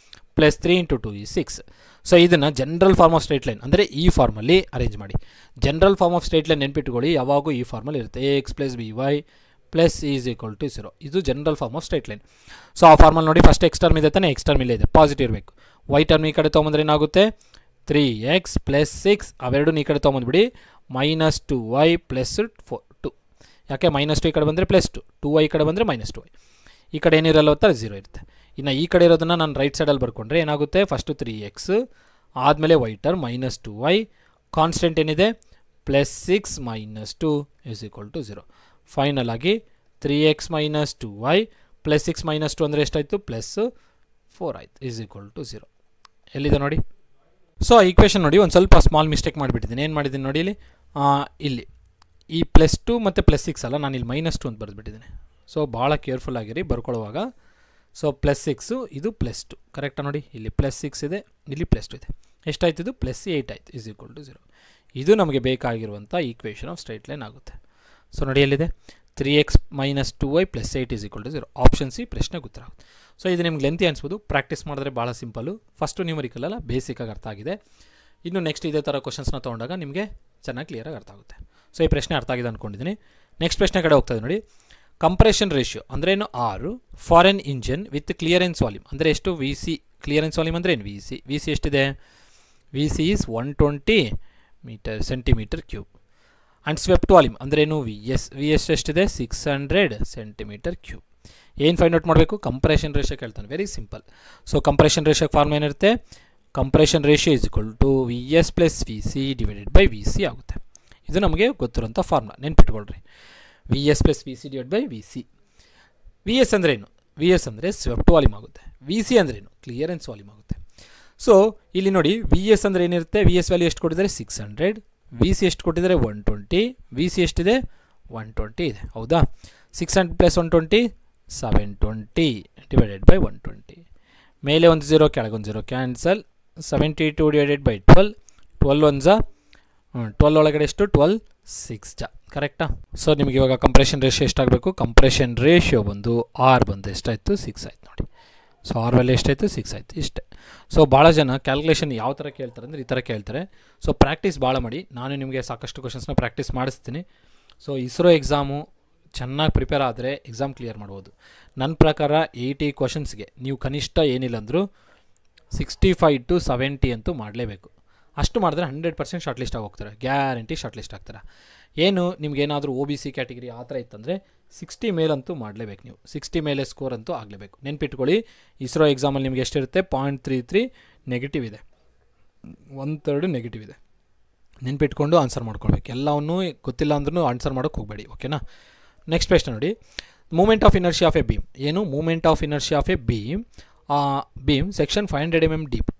plus 3 into 2 is 6. So ಇದನ್ನು general form of straight line ಅಂದರೆ ಈ ಫಾರ್ಮಲ್ಲಿ ಅರೇಂಜ್ ಮಾಡಿ. General form of straight line ನೆನ್ಪಿಟ್ಕೊಳ್ಳಿ, ಯಾವಾಗೂ ಈ ಫಾರ್ಮಲ್ಲಿ ಇರುತ್ತೆ. ax plus by plus is equal to 0. ಇದು general form of straight line. So ಆ ಫಾರ್ಮಲ್ಲಿ ನೋಡಿ, ಫಸ್ಟ್ ಎಕ್ಸ್ ಟರ್ಮ್ ಇದೆ ತಾನೆ, ಎಕ್ಸ್ ಟರ್ಮ್ ಇಲ್ಲೇ ಇದೆ, ಪಾಸಿಟಿವ್ ಇರಬೇಕು. y ಟರ್ಮ್ ಈ ಕಡೆ ತೊಗೊಂಬಂದ್ರೆ ಏನಾಗುತ್ತೆ 3x ಪ್ಲಸ್ 6, ಅವೆರಡೂ ಈ ಕಡೆ ತೊಗೊಂಬಂದ್ಬಿಡಿ ಮೈನಸ್ 2y ಪ್ಲಸ್ 2. ಯಾಕೆ -2 ಈ ಕಡೆ ಬಂದರೆ +2, 2y ಈ ಕಡೆ ಬಂದರೆ -2y. ಈ ಕಡೆ ಏನಿರಲ್ಲ ಅಂತ 0 ಇರುತ್ತೆ. ಇನ್ನು ಈ ಕಡೆ ಇರೋದನ್ನು ನಾನು ರೈಟ್ ಸೈಡಲ್ಲಿ ಬರ್ಕೊಂಡ್ರೆ ಏನಾಗುತ್ತೆ, ಫಸ್ಟು 3x ಆದಮೇಲೆ y ಟರ್ಮ್ -2y, ಕಾನ್ಸ್ಟೆಂಟ್ ಏನಿದೆ +6 -2 ಇಸ್ ಈಕ್ವಲ್ ಟು 0. ಫೈನಲ್ ಆಗಿ 3x -2y ಪ್ಲಸ್ 6 -2 ಅಂದರೆ ಎಷ್ಟಾಯಿತು +4 ಆಯಿತು ಇಸ್ ಈಕ್ವಲ್ ಟು 0. ಎಲ್ಲಿದೆ ನೋಡಿ. ಸೊ ಈಕ್ವೇಷನ್ ನೋಡಿ, ಒಂದು ಸ್ವಲ್ಪ ಸ್ಮಾಲ್ ಮಿಸ್ಟೇಕ್ ಮಾಡಿಬಿಟ್ಟಿದ್ದೀನಿ. ಏನು ಮಾಡಿದ್ದೀನಿ ನೋಡಿ, ಇಲ್ಲಿ ಈ +2 ಮತ್ತು +6 ಅಲ್ಲ, ನಾನು ಇಲ್ಲಿ -2 ಅಂತ ಬರೆದುಬಿಟ್ಟಿದ್ದೀನಿ. ಸೊ ಭಾಳ ಕೇರ್ಫುಲ್ ಆಗಿರಿ ಬರ್ಕೊಳ್ಳುವಾಗ. ಸೊ +6 ಇದು +2 ಕರೆಕ್ಟಾ? ನೋಡಿ ಇಲ್ಲಿ +6 ಇದೆ, ಇಲ್ಲಿ +2 ಇದೆ. ಎಷ್ಟಾಯ್ತು ಇದು +8 ಆಯಿತು ಇಸ್ ಈಕ್ವಲ್ ಟು 0. ಇದು ನಮಗೆ ಬೇಕಾಗಿರುವಂಥ ಈಕ್ವೇಷನ್ ಆಫ್ ಸ್ಟ್ರೈಟ್ ಲೈನ್ ಆಗುತ್ತೆ. ಸೊ ನೋಡಿ ಎಲ್ಲಿದೆ 3x -2y + 8 is equal to 0. Option C ಪ್ರಶ್ನೆ ಉತ್ತರ ಆಗುತ್ತೆ. ಸೊ ಇದು ನಿಮ್ಗೆ ಲೆಂತಿ ಅನಿಸ್ಬೋದು, ಪ್ರಾಕ್ಟೀಸ್ ಮಾಡಿದ್ರೆ ಭಾಳ ಸಿಂಪಲ್ಲು. ಫಸ್ಟು ನ್ಯೂಮರಿಕಲ್ ಬೇಸಿಕಾಗಿ ಅರ್ಥ ಆಗಿದೆ. ಇನ್ನು ನೆಕ್ಸ್ಟ್ ಇದೇ ಥರ ಕ್ವಶನ್ಸ್ನ ತೊಗೊಂಡಾಗ ನಿಮಗೆ ಚೆನ್ನಾಗಿ ಕ್ಲಿಯರಾಗಿ ಅರ್ಥ ಆಗುತ್ತೆ. ಸೊ ಈ ಪ್ರಶ್ನೆ ಅರ್ಥ ಆಗಿದೆ ಅಂದ್ಕೊಂಡಿದ್ದೀನಿ. ನೆಕ್ಸ್ಟ್ ಪ್ರಶ್ನೆ ಕಡೆ ಹೋಗ್ತದೆ ನೋಡಿ. ಕಂಪ್ರೆಷನ್ ರೇಷಿಯೋ ಅಂದ್ರೇನು 6 for N engine with clearance volume ಅಂದರೆ ಎಷ್ಟು VC. ಕ್ಲಿಯರೆನ್ಸ್ ವಾಲ್ಯೂಮ್ ಅಂದರೆ ಏನು VC ಎಷ್ಟಿದೆ, VC is 120 centimetre cube. And swept volume ಅಂದ್ರೇನು VS ಎಷ್ಟಿದೆ 600 ಸೆಂಟಿಮೀಟರ್ ಕ್ಯೂಬ್. ಏನು ಫೈಂಡ್ ಔಟ್ ಮಾಡಬೇಕು, ಕಂಪ್ರೆಷನ್ ರೇಷಿಯೋ ಕೇಳ್ತಾನೆ. Very simple. So compression ratio form ಏನಿರುತ್ತೆ, compression ratio is equal to VS plus VC divided by VC ಆಗುತ್ತೆ. ಇದು ನಮಗೆ ಗೊತ್ತಿರೋಂಥ ಫಾರ್ಮುಲಾ, ನೆನ್ಪಿಟ್ಕೊಳ್ರಿ. VS plus VC divide by VC. VS ಅಂದ್ರೇನು, VS ಅಂದರೆ ಸ್ವೆಪ್ಟ್ ವಾಲ್ಯೂಮ್ ಆಗುತ್ತೆ. VC ಅಂದ್ರೇನು, ಕ್ಲಿಯರೆನ್ಸ್ ವಾಲ್ಯೂಮ್ ಆಗುತ್ತೆ. ಸೊ ಇಲ್ಲಿ ನೋಡಿ VS ಅಂದರೆ ಏನಿರುತ್ತೆ, VS ವ್ಯಾಲ್ಯೂ ಎಷ್ಟು ಕೊಟ್ಟಿದ್ದಾರೆ 600, VC ಎಷ್ಟು ಕೊಟ್ಟಿದ್ದಾರೆ 120, VC ಎಷ್ಟಿದೆ 120 ಇದೆ. ಹೌದಾ? 600 ಪ್ಲಸ್ 120 720 ಡಿವೈಡೆಡ್ ಬೈ 120. ಮೇಲೆ ಒಂದು 0 ಕೆಳಗೆ ಒಂದು 0 ಕ್ಯಾನ್ಸಲ್. 72 ಡಿವೈಡೆಡ್ ಬೈ 12, 12 1 12 ಒಳಗಡೆ ಎಷ್ಟು 12 6 ಕರೆಕ್ಟಾ? ಸೊ ನಿಮಗೆ ಇವಾಗ ಕಂಪ್ರೆಷನ್ ರೇಷಿಯೋ ಎಷ್ಟಾಗಬೇಕು, ಕಂಪ್ರೆಷನ್ ರೇಷಿಯೋ ಬಂದು R ಬಂದು ಎಷ್ಟಾಯಿತು 6 ಆಯಿತು ನೋಡಿ. ಸೊ R ವ್ಯಾಲ್ಯೂ ಎಷ್ಟಾಯಿತು 6 ಆಯಿತು ಇಷ್ಟೇ. ಸೊ ಭಾಳ ಜನ ಕ್ಯಾಲ್ಕುಲೇಷನ್ ಯಾವ ಥರ ಕೇಳ್ತಾರೆ ಅಂದರೆ ಈ ಥರ ಕೇಳ್ತಾರೆ. ಸೊ ಪ್ರಾಕ್ಟೀಸ್ ಭಾಳ ಮಾಡಿ, ನಾನು ನಿಮಗೆ ಸಾಕಷ್ಟು ಕ್ವಶನ್ಸ್ನ ಪ್ರಾಕ್ಟೀಸ್ ಮಾಡಿಸ್ತೀನಿ. ಸೊ ಇಸ್ರೋ ಎಕ್ಸಾಮು ಚೆನ್ನಾಗಿ ಪ್ರಿಪೇರ್ ಆದರೆ ಎಕ್ಸಾಮ್ ಕ್ಲಿಯರ್ ಮಾಡ್ಬೋದು. ನನ್ನ ಪ್ರಕಾರ 80 ಕ್ವಶನ್ಸ್ಗೆ ನೀವು ಕನಿಷ್ಠ ಏನಿಲ್ಲ ಅಂದರೂ 65 to 70 ಅಂತೂ ಮಾಡಲೇಬೇಕು. ಅಷ್ಟು ಮಾಡಿದ್ರೆ 100% ಶಾರ್ಟ್ ಲಿಸ್ಟ್ ಆಗಿ ಹೋಗ್ತಾರೆ, ಗ್ಯಾರಂಟಿ ಶಾರ್ಟ್ ಲಿಸ್ಟ್ ಆಗ್ತಾರೆ. ಏನು ನಿಮ್ಗೇನಾದರೂ OBC ಕ್ಯಾಟಗಿರಿ ಆ ಥರ ಇತ್ತಂದರೆ 60 ಮೇಲಂತೂ ಮಾಡಲೇಬೇಕು ನೀವು. 60 ಮೇಲೆ ಸ್ಕೋರ್ ಅಂತೂ ಆಗಲೇಬೇಕು. ನೆನ್ಪಿಟ್ಕೊಳ್ಳಿ, ಇಸ್ರೋ ಎಕ್ಸಾಮಲ್ಲಿ ನಿಮ್ಗೆ ಎಷ್ಟಿರುತ್ತೆ 0.33 ನೆಗೆಟಿವ್ ಇದೆ, 1/3 ನೆಗೆಟಿವ್ ಇದೆ. ನೆನ್ಪಿಟ್ಕೊಂಡು ಆನ್ಸರ್ ಮಾಡ್ಕೊಳ್ಬೇಕು. ಎಲ್ಲವನ್ನೂ ಗೊತ್ತಿಲ್ಲ ಅಂದ್ರೂ ಆನ್ಸರ್ ಮಾಡೋಕ್ಕೆ ಹೋಗಬೇಡಿ. ಓಕೆನಾ? ನೆಕ್ಸ್ಟ್ ಪ್ರಶ್ನೆ ನೋಡಿ. Moment of inertia of a beam. ಏನು moment of inertia of a beam section 500 mm deep.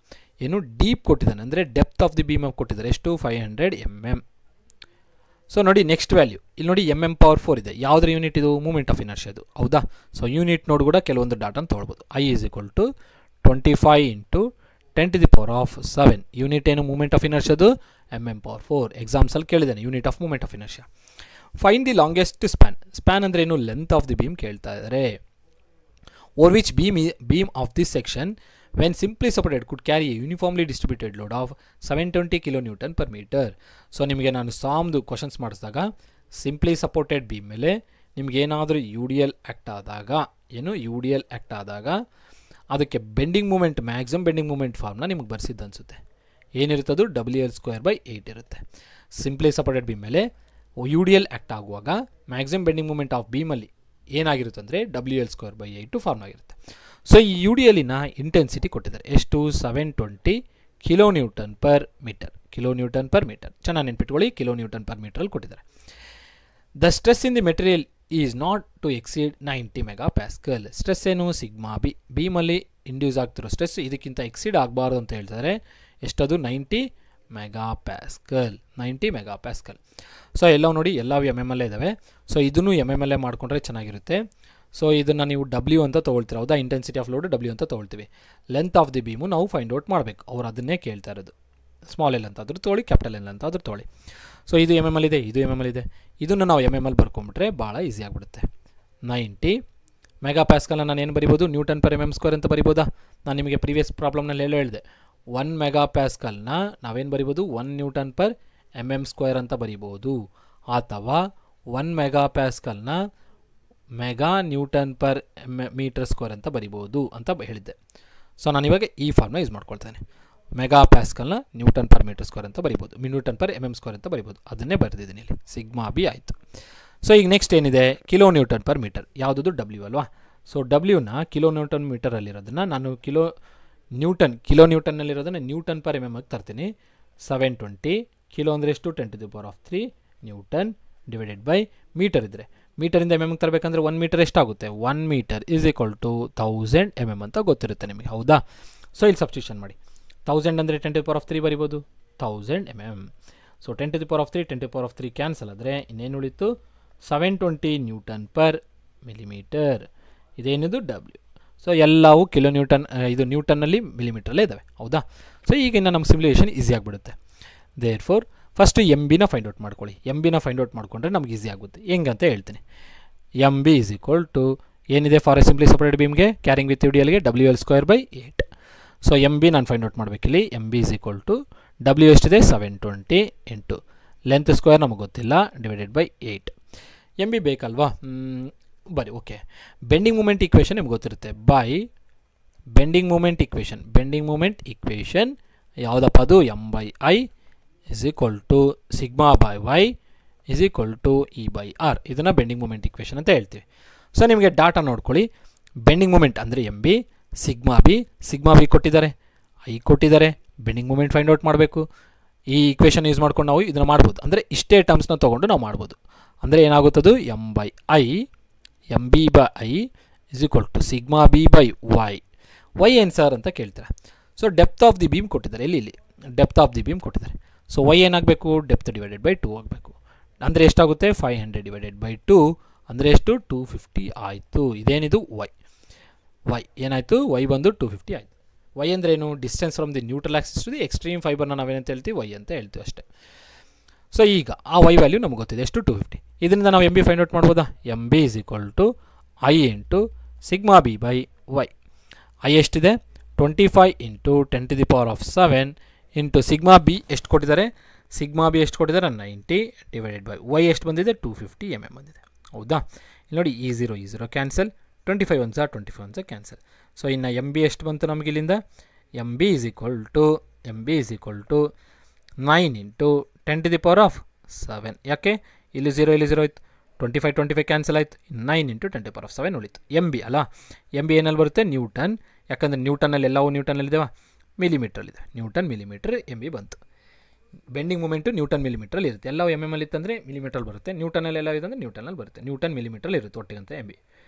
ಏನು ಡೀಪ್ ಕೊಟ್ಟಿದ್ದಾನೆ ಅಂದರೆ ಡೆಪ್ತ್ ಆಫ್ ದಿ ಬೀಮ್ ಕೊಟ್ಟಿದ್ದಾರೆ ಎಷ್ಟು 500 mm. ಸೊ ನೋಡಿ ನೆಕ್ಸ್ಟ್ ವ್ಯಾಲ್ಯೂ ಇಲ್ಲಿ ನೋಡಿ mm⁴ ಇದೆ. ಯಾವುದ್ರ ಯೂನಿಟ್ ಇದು, ಮೂಮೆಂಟ್ ಆಫ್ ಇನರ್ಷಿಯಾದು. ಹೌದಾ? ಸೊ ಯೂನಿಟ್ ನೋಡಿ ಕೂಡ ಕೆಲವೊಂದು ಡಾಟಾನ ತೊಗೊಳ್ಬೋದು. I = 25 × 10⁻⁷. ಯೂನಿಟ್ ಏನು ಮೂಮೆಂಟ್ ಆಫ್ ಇನರ್ಷಿಯಾದು mm⁴. ಎಕ್ಸಾಮ್ಸಲ್ಲಿ ಕೇಳಿದ್ದಾನೆ unit of moment of inertia. Find the longest span ಅಂದರೆ ಏನು, ಲೆಂತ್ ಆಫ್ ದಿ ಬೀಮ್ ಕೇಳ್ತಾ ಇದ್ದಾರೆ. Over which beam of this section when simply supported could carry a uniformly distributed load of 720 kN/m. So ನಿಮಗೆ ನಾನು ಸಾಮ್ದು questions ಮಾಡಿಸಿದಾಗ simply supported beam ಮೇಲೆ ನಿಮಗೇನಾದರೂ ಯು ಡಿ ಎಲ್ ಆ್ಯಕ್ಟ್ ಆದಾಗ ಯು ಡಿ ಎಲ್ ಆ್ಯಕ್ಟ್ ಆದಾಗ ಅದಕ್ಕೆ bending moment maximum bending moment ಫಾರ್ಮ್ನ ನಿಮಗೆ ಬರ್ಸಿದ್ದು ಅನಿಸುತ್ತೆ. ಏನಿರುತ್ತದು WL²/8 ಇರುತ್ತೆ. ಸಿಂಪ್ಲಿ ಸಪೋರ್ಟೆಡ್ ಬೀಮ್ ಮೇಲೆ ಯು ಡಿ ಎಲ್ ಆ್ಯಕ್ಟ್ ಆಗುವಾಗ ಮ್ಯಾಕ್ಸಿಮಮ್ ಬೆಂಡಿಂಗ್ ಮೂಮೆಂಟ್ ಆಫ್ ಬೀಮಲ್ಲಿ ಏನಾಗಿರುತ್ತೆ ಅಂದರೆ WL²/8 ಫಾರ್ಮ್ ಆಗಿರುತ್ತೆ. ಸೊ ಈ ಯು ಡಿ ಎಲ್ಲಿನ ಇಂಟೆನ್ಸಿಟಿ ಕೊಟ್ಟಿದ್ದಾರೆ ಎಷ್ಟು 720 kN/m. kN/m ಚೆನ್ನಾಗಿ ನೆನ್ಪಿಟ್ಕೊಳ್ಳಿ, kN/m ಕೊಟ್ಟಿದ್ದಾರೆ. The stress in the material is not to exceed 90 MPa. Stress ಏನು ಸಿಗ್ಮಾ ಬೀಮಲ್ಲಿ ಇಂಡ್ಯೂಸ್ ಆಗ್ತಿರೋ ಸ್ಟ್ರೆಸ್ ಇದಕ್ಕಿಂತ ಎಕ್ಸೀಡ್ ಆಗಬಾರ್ದು ಅಂತ ಹೇಳ್ತಾರೆ. ಎಷ್ಟದು 90 MPa. 90 MPa. ಸೊ ಎಲ್ಲವೂ ನೋಡಿ ಎಲ್ಲವೂ MM ಇದ್ದಾವೆ. ಸೊ ಇದನ್ನು MM ಮಾಡಿಕೊಂಡ್ರೆ ಚೆನ್ನಾಗಿರುತ್ತೆ. ಸೊ ಇದನ್ನು ನೀವು W ಅಂತ ತೊಗೊಳ್ತೀರ, ಹೌದಾ? ಇಂಟೆನ್ಸಿಟಿ ಆಫ್ ಲೋಡ್ W ಅಂತ ತೊಗೊಳ್ತೀವಿ. ಲೆಂತ್ ಆಫ್ ದಿ ಬೀಮು ನಾವು ಫೈಂಡ್ ಔಟ್ ಮಾಡಬೇಕು. ಅವ್ರು ಅದನ್ನೇ ಕೇಳ್ತಾ ಇರೋದು. ಸ್ಮಾಲ್ ಎಲ್ ಅಂತಾದರೂ ತೊಗೊಳ್ಳಿ, ಕ್ಯಾಪಿಟಲ್ ಎಲ್ ಅಂತಾದರೂ ತೊಗೊಳ್ಳಿ. ಸೊ ಇದು MM ಇದೆ, ಇದು MM ಇದೆ. ಇದನ್ನು ನಾವು MM ಬರ್ಕೊಂಬಿಟ್ರೆ ಭಾಳ ಈಸಿ ಆಗಿಬಿಡುತ್ತೆ. 90 MPa ನಾನು ಏನು ಬರಿಬೋದು? N/mm² ಅಂತ ಬರಿಬೋದಾ? ನಾನು ನಿಮಗೆ ಪ್ರೀವಿಯಸ್ ಪ್ರಾಬ್ಲಮ್ನಲ್ಲಿ ಹೇಳಿದೆ 1 MPa ನಾವೇನು ಬರಿಬೋದು? 1 N/mm² ಅಂತ ಬರಿಬೋದು. ಅಥವಾ 1 MPa ಮೆಗಾ N/m² ಅಂತ ಬರಿಬೋದು ಅಂತ ಹೇಳಿದ್ದೆ. ಸೊ ನಾನಿವಾಗ ಈ ಫಾರ್ಮ್ನ ಯೂಸ್ ಮಾಡ್ಕೊಳ್ತೇನೆ. MPa N/m² ಅಂತ ಬರಿಬೋದು, N/mm² ಅಂತ ಬರಿಬೋದು. ಅದನ್ನೇ ಬರೆದಿದ್ದೀನಿ ಇಲ್ಲಿ, ಸಿಗ್ಮಾ ಬಿ ಆಯಿತು. ಸೊ ಈಗ ನೆಕ್ಸ್ಟ್ ಏನಿದೆ? kN/m. ಯಾವುದದು? W ಅಲ್ವಾ? ಸೊ ಡಬ್ಲ್ಯೂನ kN/m ಅಲ್ಲಿರೋದನ್ನು ನಾನು ಕಿಲೋನ್ಯೂಟನ್ನಲ್ಲಿರೋದನ್ನು N/mm ತರ್ತೀನಿ. 720 ಕಿಲೋ ಅಂದರೆ ಎಷ್ಟು? 10⁻³ ನ್ಯೂಟನ್ ಡಿವೈಡೆಡ್ ಬೈ ಮೀಟರ್ ಇದ್ದರೆ, ಮೀಟರಿಂದ MM ತರಬೇಕಂದ್ರೆ 1 ಮೀಟರ್ ಎಷ್ಟಾಗುತ್ತೆ? 1 metre is equal to 1000 mm ಅಂತ ಗೊತ್ತಿರುತ್ತೆ ನಿಮಗೆ, ಹೌದಾ? ಸೊ ಇಲ್ಲಿ ಸಬ್ಸ್ಟಿಟ್ಯೂಷನ್ ಮಾಡಿ. 1000 ಅಂದರೆ 10⁻³ ಬರಿಬೋದು, 1000 mm. ಸೊ 10⁻³ 10⁻³ ಕ್ಯಾನ್ಸಲ್ ಆದರೆ ಇನ್ನೇನು ಉಳಿತು? 720 N/mm. ಇದೇನಿದು? W. ಸೊ ಎಲ್ಲವೂ ಇದು ನ್ಯೂಟನ್ನಲ್ಲಿ ಮಿಲಿಮೀಟ್ರಲ್ಲೇ ಇದ್ದಾವೆ, ಹೌದಾ? ಸೊ ಈಗ ಇನ್ನು ನಮ್ಮ ಸಿಮ್ಯುಲೇಷನ್ ಈಸಿ ಆಗಿಬಿಡುತ್ತೆ. ದೇರ್ ಫೋರ್ ಫಸ್ಟು MBನ ಫೈಂಡ್ ಔಟ್ ಮಾಡ್ಕೊಳ್ಳಿ. MBನ ಫೈಂಡ್ ಔಟ್ ಮಾಡಿಕೊಂಡ್ರೆ ನಮ್ಗೆ ಈಸಿ ಆಗುತ್ತೆ. ಹೆಂಗಂತ ಹೇಳ್ತೀನಿ. MB ಈಸ್ ಈಕ್ವಲ್ ಟು ಏನಿದೆ ಫಾರ್ ಎ ಸಿಂಪ್ಲಿ ಸಪರೇಟ್ ಬೀಮ್ಗೆ ಕ್ಯಾರಿಂಗ್ ವಿತ್ UDLಗೆ WL²/8. ಸೊ MB ನಾನು ಫೈಂಡ್ ಔಟ್ ಮಾಡಬೇಕಿಲ್ಲಿ. MB is equal to W ಎಷ್ಟಿದೆ? 720 ಇಂಟು ಲೆಂತ್ ಸ್ಕ್ವೇರ್ ನಮಗೆ ಗೊತ್ತಿಲ್ಲ ಡಿವೈಡೆಡ್ ಬೈ 8. MB ಬೇಕಲ್ವಾ? ಬರೀ ಓಕೆ. ಬೆಂಡಿಂಗ್ ಮೂಮೆಂಟ್ ಈಕ್ವೇಷನ್ ನಿಮ್ಗೆ ಗೊತ್ತಿರುತ್ತೆ. ಬೈ ಬೆಂಡಿಂಗ್ ಮೂಮೆಂಟ್ ಈಕ್ವೇಷನ್ ಯಾವುದಪ್ಪ ಅದು? M/I is equal to sigma by y is equal to E/R. ಇದನ್ನು ಬೆಂಡಿಂಗ್ ಮೂಮೆಂಟ್ ಈಕ್ವೇಷನ್ ಅಂತ ಹೇಳ್ತೀವಿ. ಸೊ ನಿಮಗೆ ಡಾಟಾ ನೋಡ್ಕೊಳ್ಳಿ. ಬೆಂಡಿಂಗ್ ಮೂಮೆಂಟ್ ಅಂದರೆ MB, ಸಿಗ್ಮಾ ಬಿ ಕೊಟ್ಟಿದ್ದಾರೆ, I ಕೊಟ್ಟಿದ್ದಾರೆ. ಬೆಂಡಿಂಗ್ ಮೂಮೆಂಟ್ ಫೈಂಡ್ ಔಟ್ ಮಾಡಬೇಕು. ಈ ಈಕ್ವೇಷನ್ ಯೂಸ್ ಮಾಡ್ಕೊಂಡು ನಾವು ಇದನ್ನು ಮಾಡ್ಬೋದು. ಅಂದರೆ ಇಷ್ಟೇ ಟರ್ಮ್ಸ್ನ ತೊಗೊಂಡು ನಾವು ಮಾಡ್ಬೋದು. ಅಂದರೆ ಏನಾಗುತ್ತದು? MB/I is equal to sigma B/y. Y ಏನು ಸರ್ ಅಂತ ಕೇಳ್ತಾರೆ. So depth of the beam ಕೊಟ್ಟಿದ್ದಾರೆ, ಇಲ್ಲಿ ಡೆಪ್ತ್ ಆಫ್ ದಿ ಬೀಮ್ ಕೊಟ್ಟಿದ್ದಾರೆ. ಸೊ Y ಏನಾಗಬೇಕು? ಡೆಪ್ತ್ ಡಿವೈಡೆಡ್ ಬೈ 2 ಆಗಬೇಕು. ಅಂದರೆ ಎಷ್ಟಾಗುತ್ತೆ? 500 ಡಿವೈಡೆಡ್ ಬೈ 2 ಅಂದರೆ ಎಷ್ಟು? 250 ಆಯಿತು. ಇದೇನಿದು? Y ಏನಾಯಿತು? Y ಬಂದು 250 ಆಯಿತು. Y ಅಂದರೆ ಏನು? Distance from the neutral axis to the extreme ಫೈಬರ್ನ ನಾವೇನಂತ ಹೇಳ್ತೀವಿ? Y ಅಂತ ಹೇಳ್ತೀವಿ ಅಷ್ಟೇ. ಸೊ ಈಗ ಆ Y ವ್ಯಾಲ್ಯೂ ನಮಗೆ ಗೊತ್ತಿದೆ ಎಷ್ಟು? 250. ಇದರಿಂದ ನಾವು MB ಫೈಂಡ್ ಔಟ್ ಮಾಡ್ಬೋದಾ? MB is equal to I into sigma B/y. I ಎಷ್ಟಿದೆ? 25 ಇಂಟು 10⁻7 ಇಂಟು ಸಿಗ್ಮಾ ಬಿ ಎಷ್ಟು ಕೊಟ್ಟಿದ್ದಾರೆ? 90 ಡಿವೈಡೆಡ್ ಬೈ Y ಎಷ್ಟು ಬಂದಿದೆ? 250 mm ಬಂದಿದೆ, ಹೌದಾ? ಇಲ್ಲಿ ನೋಡಿ, ಈ 0 ಕ್ಯಾನ್ಸಲ್, 25 1 ಕ್ಯಾನ್ಸಲ್. ಸೊ ಇನ್ನು MB ಎಷ್ಟು ಬಂತು ನಮಗೆ ಇಲ್ಲಿಂದ? MB is equal to 9 into 10⁻7. ಯಾಕೆ? ಇಲ್ಲಿ 0 ಆಯಿತು, 25 ಕ್ಯಾನ್ಸಲ್ ಆಯಿತು, 9 ಇಂಟು 10⁻7 ಉಳಿತು. MB ಅಲ್ಲ? MB ಏನಲ್ಲಿ ಬರುತ್ತೆ? ನ್ಯೂಟನ್. ಯಾಕಂದರೆ ನ್ಯೂಟನ್ನಲ್ಲಿ ಎಲ್ಲವೂ ನ್ಯೂಟನ್ನಲ್ಲಿದ್ದಾವೆ, ಮಿಲಿಮೀಟ್ರಲ್ಲಿದೆ. ನ್ಯೂಟನ್ ಮಿಲಿಮೀಟ್ರ್ MB ಬಂತು. ಬೆಂಡಿಂಗ್ ಮೂಮೆಂಟು ನ್ಯೂಟನ್ ಮಿಲಿಮೀಟ್ರಲ್ಲಿ ಇರುತ್ತೆ. ಎಲ್ಲವೂ MM ಇತ್ತಂದರೆ ಮಿಲಿಮೀಟ್ರಲ್ಲಿ ಬರುತ್ತೆ. ನ್ಯೂಟನಲ್ಲಿ ಎಲ್ಲ ಇದೆ ಅಂದರೆ ನ್ಯೂಟನಲ್ಲಿ ಬರುತ್ತೆ. ನ್ಯೂಟನ್ ಮಿಲಿಮೀಟ್ರಲ್ಲಿ ಇರುತ್ತೆ ಒಟ್ಟಿಗಂತ MB.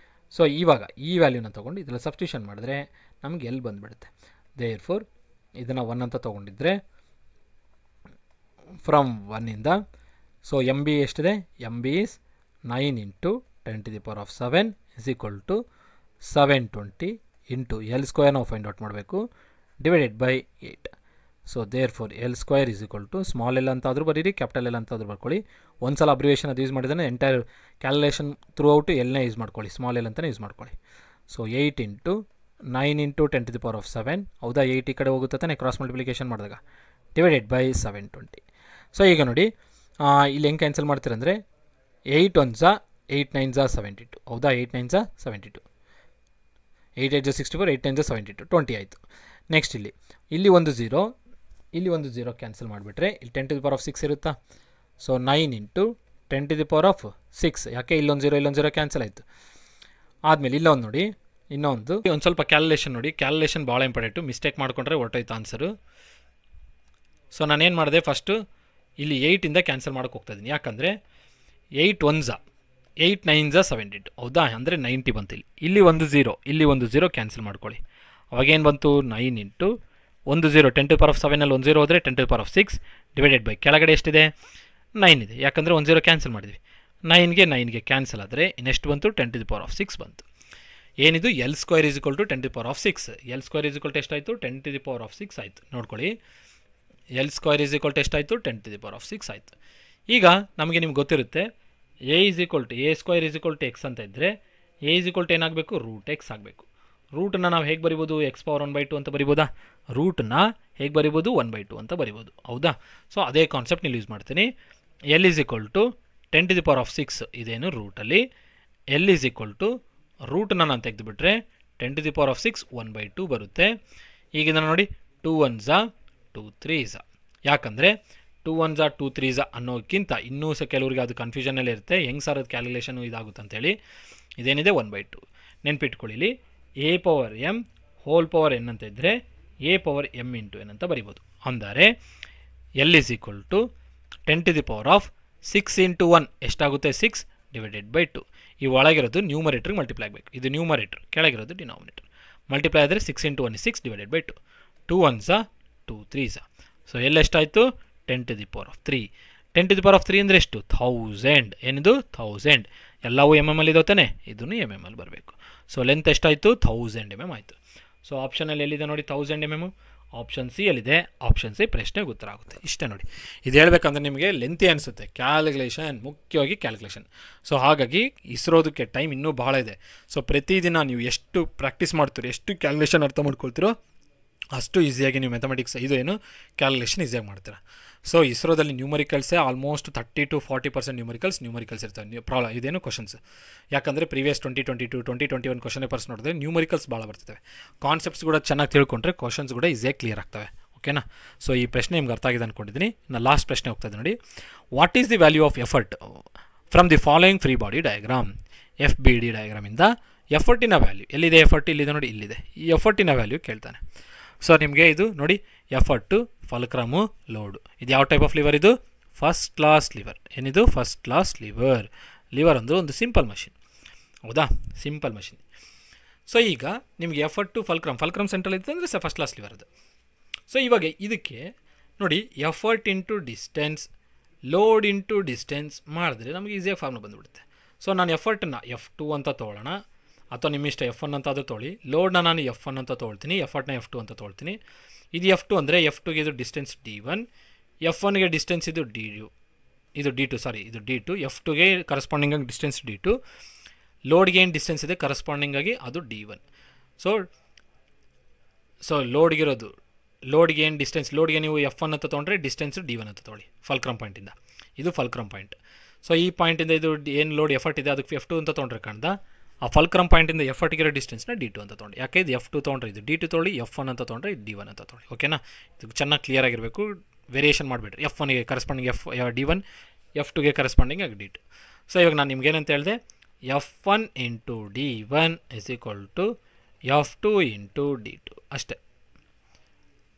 ಸೊ ಇವಾಗ ಈ ವ್ಯಾಲ್ಯೂನ ತೊಗೊಂಡು ಇದರಲ್ಲಿ ಸಬ್ಸ್ಟಿಟ್ಯೂಷನ್ ಮಾಡಿದ್ರೆ ನಮಗೆ ಎಲ್ಲಿ ಬಂದುಬಿಡುತ್ತೆ. ದೇರ್ ಫೋರ್ ಇದನ್ನು 1 ಅಂತ ತೊಗೊಂಡಿದ್ರೆ ಫ್ರಮ್ 1ಇಂದ ಸೊ MB ಎಷ್ಟಿದೆ? MB is 9 into 10⁻7 is equal to 720 into L² ನಾವು ಫೈಂಡ್ ಔಟ್ ಮಾಡಬೇಕು divided by 8. So therefore L² is equal to small L ಅಂತಾದರೂ ಬರೀರಿ, ಕ್ಯಾಪಿಟಲ್ ಎಲ್ ಅಂತಾದರೂ ಬರ್ಕೊಳ್ಳಿ. ಒಂದು ಸಲ ಅಬ್ರಿವೇಷನ್ ಅದು ಯೂಸ್ ಮಾಡಿದ್ರೆ ಎಂಟೈರ್ ಕ್ಯಾಲ್ಕುಲೇಷನ್ ಥ್ರೂ ಔಟು ಎಲ್ನೇ ಯೂಸ್ ಮಾಡ್ಕೊಳ್ಳಿ, ಸ್ಮಾಲ್ ಎಲ್ ಅಂತಲೇ ಯೂಸ್ ಮಾಡ್ಕೊಳ್ಳಿ. ಸೊ 8 ಇಂಟು 9 ಇಂಟು 10⁻7, ಹೌದಾ? 8 ಈ ಕಡೆ ಹೋಗುತ್ತೆ ತಾನೆ ಕ್ರಾಸ್ ಮಲ್ಟಿಪ್ಲಿಕೇಶನ್ ಮಾಡಿದಾಗ, ಡಿವೈಡೆಡ್ ಬೈ 720. ಸೊ ಈಗ ನೋಡಿ ಇಲ್ಲಿ ಹೆಂಗೆ ಕ್ಯಾನ್ಸಲ್ ಮಾಡ್ತೀರಂದರೆ 8 1 8 9s are 72 ಹೌದಾ 8 9s are 72 8 8 64 8 9s are 72 20 ಆಯಿತು. ನೆಕ್ಸ್ಟ್ ಇಲ್ಲಿ ಒಂದು 0 ಇಲ್ಲಿ ಒಂದು 0 ಕ್ಯಾನ್ಸಲ್ ಮಾಡಿಬಿಟ್ರೆ ಇಲ್ಲಿ 10 to the power of 6 ಇರುತ್ತಾ. So 9 into 10 to the power of 6 ಯಾಕೆ ಇಲ್ಲೊಂದು 0 ಕ್ಯಾನ್ಸಲ್ ಆಯಿತು. ಆದಮೇಲೆ ಇಲ್ಲೊಂದು ನೋಡಿ ಇನ್ನೊಂದು ಒಂದು ಸ್ವಲ್ಪ ಕ್ಯಾಲ್ಕುಲೇಷನ್ ನೋಡಿ, ಕ್ಯಾಲ್ಕುಲೇಷನ್ ಭಾಳ ಇಂಪಾರ್ಟೆಂಟು, ಮಿಸ್ಟೇಕ್ ಮಾಡ್ಕೊಂಡ್ರೆ ಹೊರಟೋಯ್ತು ಆನ್ಸರು. ಸೊ ನಾನೇನು ಮಾಡಿದೆ ಫಸ್ಟು ಇಲ್ಲಿ 8ಇಂದ ಕ್ಯಾನ್ಸಲ್ ಮಾಡೋಕ್ಕೆ ಹೋಗ್ತಾಯಿದ್ದೀನಿ, ಯಾಕಂದರೆ 8 1s 8 9s 72 ಹೌದಾ, ಅಂದರೆ 90 ಬಂತು. ಇಲ್ಲಿ ಒಂದು 0 ಇಲ್ಲಿ ಒಂದು 0 ಕ್ಯಾನ್ಸಲ್ ಮಾಡ್ಕೊಳ್ಳಿ. ಅವಾಗೇನು ಬಂತು 9 ಇಂಟು ಒಂದು 0 10 to the power of 7 ಅಲ್ಲಿ ಒಂದು 0 ಹೋದರೆ 10 to the power of 6 divided by ಕೆಳಗಡೆ ಎಷ್ಟಿದೆ 9 ಇದೆ, ಯಾಕಂದರೆ ಒಂದು 0 ಕ್ಯಾನ್ಸಲ್ ಮಾಡಿದ್ವಿ. 9ಗೆ ಕ್ಯಾನ್ಸಲ್ ಆದರೆ ಇನ್ನೆಷ್ಟು ಬಂತು 10 to the power of 6 ಬಂತು. ಏನಿದು L square is equal to 10 to the power of 6. L square is equal to ಎಷ್ಟಾಯಿತು 10 to the power of 6 ಆಯಿತು. ನೋಡ್ಕೊಳ್ಳಿ L square is equal to ಎಷ್ಟಾಯಿತು 10 to the power of 6 ಆಯಿತು. ಈಗ ನಮಗೆ ನಿಮ್ಗೆ ಗೊತ್ತಿರುತ್ತೆ A square is equal to x ಅಂತ ಇದ್ದರೆ A is equal to ಏನಾಗಬೇಕು √x ಆಗಬೇಕು. ರೂಟನ್ನು ನಾವು ಹೇಗೆ ಬರಿಬೋದು x power 1/2 ಅಂತ ಬರಿಬೋದಾ, ರೂಟನ್ನ ಹೇಗೆ ಬರಿಬೋದು 1/2 ಅಂತ ಬರಿಬೋದು ಹೌದಾ. ಸೊ ಅದೇ ಕಾನ್ಸೆಪ್ಟ್ ನೀವು ಯೂಸ್ ಮಾಡ್ತೀನಿ. L is equal to 10 to the power of 6 ಇದೇನು ರೂಟಲ್ಲಿ, L is equal to ರೂಟನ್ನು ನಾನು ತೆಗೆದುಬಿಟ್ರೆ 10 to the power of 6 1/2 ಬರುತ್ತೆ. ಈಗಿಂದ ನೋಡಿ 2 1s 2 3s, ಯಾಕಂದರೆ 2 1s 2 3s ಅನ್ನೋಕ್ಕಿಂತ ಇನ್ನೂ ಸಹ ಕೆಲವರಿಗೆ ಅದು ಕನ್ಫ್ಯೂಷನಲ್ಲೇ ಇರುತ್ತೆ, ಹೆಂಗೆ ಸರ್ ಅದು ಕ್ಯಾಲ್ಕುಲೇಷನು ಇದಾಗುತ್ತೆ ಅಂತೇಳಿ. ಇದೇನಿದೆ 1/2 ನೆನ್ಪಿಟ್ಕೊಳ್ಳಿ. A power m whole power n ಅಂತ ಇದ್ದರೆ A power m into n ಅಂತ ಬರಿಬೋದು. ಅಂದರೆ L is equal to 10 to the power of 6 into 1 ಎಷ್ಟಾಗುತ್ತೆ 6 ಡಿವೈಡೆಡ್ ಬೈ 2. ಈ ಒಳಗಿರೋದು ನ್ಯೂಮರೇಟ್ರಿಗೆ ಮಲ್ಟಿಪ್ಲೈ ಆಗಬೇಕು, ಇದು ನ್ಯೂಮರೇಟ್ರ್, ಕೆಳಗಿರೋದು ಡಿನಾಮಿನೇಟರ್. ಮಲ್ಟಿಪ್ಲೈ ಆದರೆ 6 into 1 is 6 divided by 2. 2 1s 2 3s. So ಎಲ್ಲ ಎಷ್ಟಾಯಿತು 10 to the power of 3. 10 to the power of 3 ಅಂದರೆ ಎಷ್ಟು 1000. ಏನಿದು 1000, ಎಲ್ಲವೂ mm ಅಲ್ಲಿ ಇದಾವೆ ತಾನೆ, ಇದನ್ನು mm ಅಲ್ಲಿ ಬರಬೇಕು. ಸೊ ಲೆಂತ್ ಎಷ್ಟಾಯಿತು 1000 mm ಆಯಿತು. ಸೊ ಆಪ್ಷನಲ್ಲಿ ಎಲ್ಲಿದೆ ನೋಡಿ 1000 mm, ಆಪ್ಷನ್ ಸಿ ಅಲ್ಲಿದೆ. ಆಪ್ಷನ್ ಸಿ ಪ್ರಶ್ನೆಗೆ ಉತ್ತರ ಆಗುತ್ತೆ. ಇಷ್ಟೇ ನೋಡಿ, ಇದು ಹೇಳಬೇಕಂದ್ರೆ ನಿಮಗೆ ಲೆಂತಿ ಅನಿಸುತ್ತೆ, ಕ್ಯಾಲ್ಕುಲೇಷನ್ ಮುಖ್ಯವಾಗಿ ಕ್ಯಾಲ್ಕುಲೇಷನ್. ಸೊ ಹಾಗಾಗಿ ಇಸ್ರೋದಕ್ಕೆ ಟೈಮ್ ಇನ್ನೂ ಭಾಳ ಇದೆ. ಸೊ ಪ್ರತಿದಿನ ನೀವು ಎಷ್ಟು ಪ್ರಾಕ್ಟೀಸ್ ಮಾಡ್ತೀರೋ, ಎಷ್ಟು ಕ್ಯಾಲ್ಕುಲೇಷನ್ ಅರ್ಥ ಮಾಡ್ಕೊಳ್ತೀರೋ ಅಷ್ಟು ಈಸಿಯಾಗಿ ನೀವು ಮ್ಯಾಥಮೆಟಿಕ್ಸ್ ಇದು ಏನು ಕ್ಯಾಲ್ಕುಲೇಷನ್ ಈಸಿಯಾಗಿ ಮಾಡ್ತೀರಾ. ಸೊ ಇಸ್ರೋದಲ್ಲಿ ನ್ಯೂಮರಿಕಲ್ಸೇ ಆಲ್ಮೋಸ್ಟ್ 30 to 40% ನ್ಯೂಮರಿಕಲ್ಸ್ ಇರ್ತವೆ. ಪ್ರಾಬ್ಲಮ್ ಇದೇನು ಕ್ವಶನ್ಸ್, ಯಾಕಂದರೆ ಪ್ರೀವಿಯಸ್ 2022 2021 ಕ್ವಶನ್ ಪೇಪರ್ಸ್ ನೋಡಿದ್ರೆ ನ್ಯೂಮರಿಕಲ್ಸ್ ಭಾಳ ಬರ್ತವೆ. ಕಾನ್ಸೆಪ್ಟ್ಸ್ ಕೂಡ ಚೆನ್ನಾಗಿ ತಿಳ್ಕೊಂಡ್ರೆ ಕ್ವಶನ್ಸ್ ಕೂಡ ಈಸಿಯಾಗಿ ಕ್ಲಿಯರ್ ಆಗ್ತವೆ. ಓಕೆನಾ. ಸೊ ಈ ಪ್ರಶ್ನೆ ನಿಮ್ಗೆ ಅರ್ಥ ಆಗಿದೆ ಅಂದ್ಕೊಂಡಿದ್ದೀನಿ. ನಾನು ಲಾಸ್ಟ್ ಪ್ರಶ್ನೆ ಹೋಗ್ತಾ ಇದ್ದೀನಿ ನೋಡಿ. What is the value of effort from the following free body diagram. FBD ಡಯಾಗ್ರಾಮಿಂದ ಎಫರ್ಟಿನ ವ್ಯಾಲ್ಯೂ ಎಲ್ಲಿದೆ, ಎಫರ್ಟ್ ಇಲ್ಲಿದೆ ನೋಡಿ, ಇಲ್ಲಿದೆ. ಈ ಎಫರ್ಟಿನ ವ್ಯಾಲ್ಯೂ ಕೇಳ್ತಾನೆ. ಸೊ ನಿಮಗೆ ಇದು ನೋಡಿ ಎಫರ್ಟು, ಫಲ್ಕ್ರಮು, ಲೋಡು. ಇದು ಯಾವ ಟೈಪ್ ಆಫ್ ಲಿವರ್, ಇದು ಫಸ್ಟ್ ಕ್ಲಾಸ್ ಲಿವರ್. ಏನಿದು ಫಸ್ಟ್ ಕ್ಲಾಸ್ ಲಿವರ್. ಲಿವರ್ ಅಂದರೆ ಒಂದು ಸಿಂಪಲ್ ಮಷಿನ್ ಹೌದಾ, ಸಿಂಪಲ್ ಮಷಿನ್. ಸೊ ಈಗ ನಿಮಗೆ ಎಫರ್ಟು ಫಲ್ಕ್ರಮ್ ಸೆಂಟ್ರಲ್ ಇತ್ತು ಅಂದರೆ ಫಸ್ಟ್ ಕ್ಲಾಸ್ ಲಿವರ್ ಅದು. ಸೊ ಇವಾಗ ಇದಕ್ಕೆ ನೋಡಿ effort into distance, load into distance ಮಾಡಿದ್ರೆ ನಮಗೆ ಈಸಿಯಾಗಿ ಫಾರ್ಮುಲಾ ಬಂದುಬಿಡುತ್ತೆ. ಸೊ ನಾನು ಎಫರ್ಟನ್ನು F2 ಅಂತ ತೊಗೊಳ್ಳೋಣ, ಅಥವಾ ನಿಮ್ಮ ಇಷ್ಟ F1 ಅಂತ ಅದು ತೊಗೊಳ್ಳಿ. ಲೋಡ್ನ ನಾನು F1 ಅಂತ ತೊಗೊಳ್ತೀನಿ, ಎಫರ್ಟ್ನ F2 ಅಂತ ತೊಗೊಳ್ತೀನಿ. ಇದು F2 ಅಂದರೆ F2ಗೆ ಇದು ಡಿಸ್ಟೆನ್ಸ್ D1, F1ಗೆ ಡಿಸ್ಟೆನ್ಸ್ ಇದು D2, ಇದು D2. F2ಗೆ ಕರೆಸ್ಪಾಂಡಿಂಗ್ ಆಗಿ ಡಿಸ್ಟೆನ್ಸ್ D2, ಲೋಡ್ಗೆ ಏನು ಡಿಸ್ಟೆನ್ಸ್ ಇದೆ ಕರೆಸ್ಪಾಂಡಿಂಗ್ ಆಗಿ ಅದು D1. ಸೊ ಲೋಡ್ಗೆ ಏನು ಡಿಸ್ಟೆನ್ಸ್, ಲೋಡ್ಗೆ ನೀವು F1 ಅಂತ ತೊಗೊಂಡ್ರೆ ಡಿಸ್ಟೆನ್ಸು D1 ಅಂತ ತೊಗೊಳ್ಳಿ ಫಲ್ಕ್ರಮ್ ಪಾಯಿಂಟಿಂದ. ಇದು ಫಲ್ಕ್ರಮ್ ಪಾಯಿಂಟ್. ಸೊ ಈ ಪಾಯಿಂಟಿಂದ ಇದು ಏನು ಲೋಡ್ ಎಫರ್ಟ್ ಇದೆ ಅದಕ್ಕೆ F2 ಅಂತ ತೊಗೊಂಡ್ರೆ ಕಾಣ್ದ, ಆ ಫಲ್ಕ್ರಮ್ ಪಾಯಿಂಟಿಂದ ಎಫರ್ಟ್ಗಿರೋ ಡಿಸ್ಟೆನ್ಸ್ನ D2 ಅಂತ ತೊಗೊಂಡು. ಯಾಕೆ ಇದು F2 ತೊಗೊಂಡ್ರೆ ಇದು D2 ತೊಗೊಳ್ಳಿ, F1 ಅಂತ ತೊಗೊಂಡ್ರೆ ಇದು D1 ಅಂತ ತೊಗೊಳ್ಳಿ. ಓಕೆನಾ. ಇದು ಚೆನ್ನಾಗಿ ಕ್ಲಿಯರ್ ಆಗಿರಬೇಕು, ವೇರಿಯೇಷನ್ ಮಾಡಿಬಿಡ್ರಿ. F1ಗೆ ಕರೆಸ್ಪಾಂಡಿಂಗ್ D1, F2ಗೆ ಕರೆಸ್ಪಾಂಡಿಂಗ್ ಆಗಿ D2. ಸೊ ಇವಾಗ ನಾನು ನಿಮ್ಗೇನಂತ ಹೇಳಿದೆ, F1 into D1 is equal to F2 into D2 ಅಷ್ಟೇ.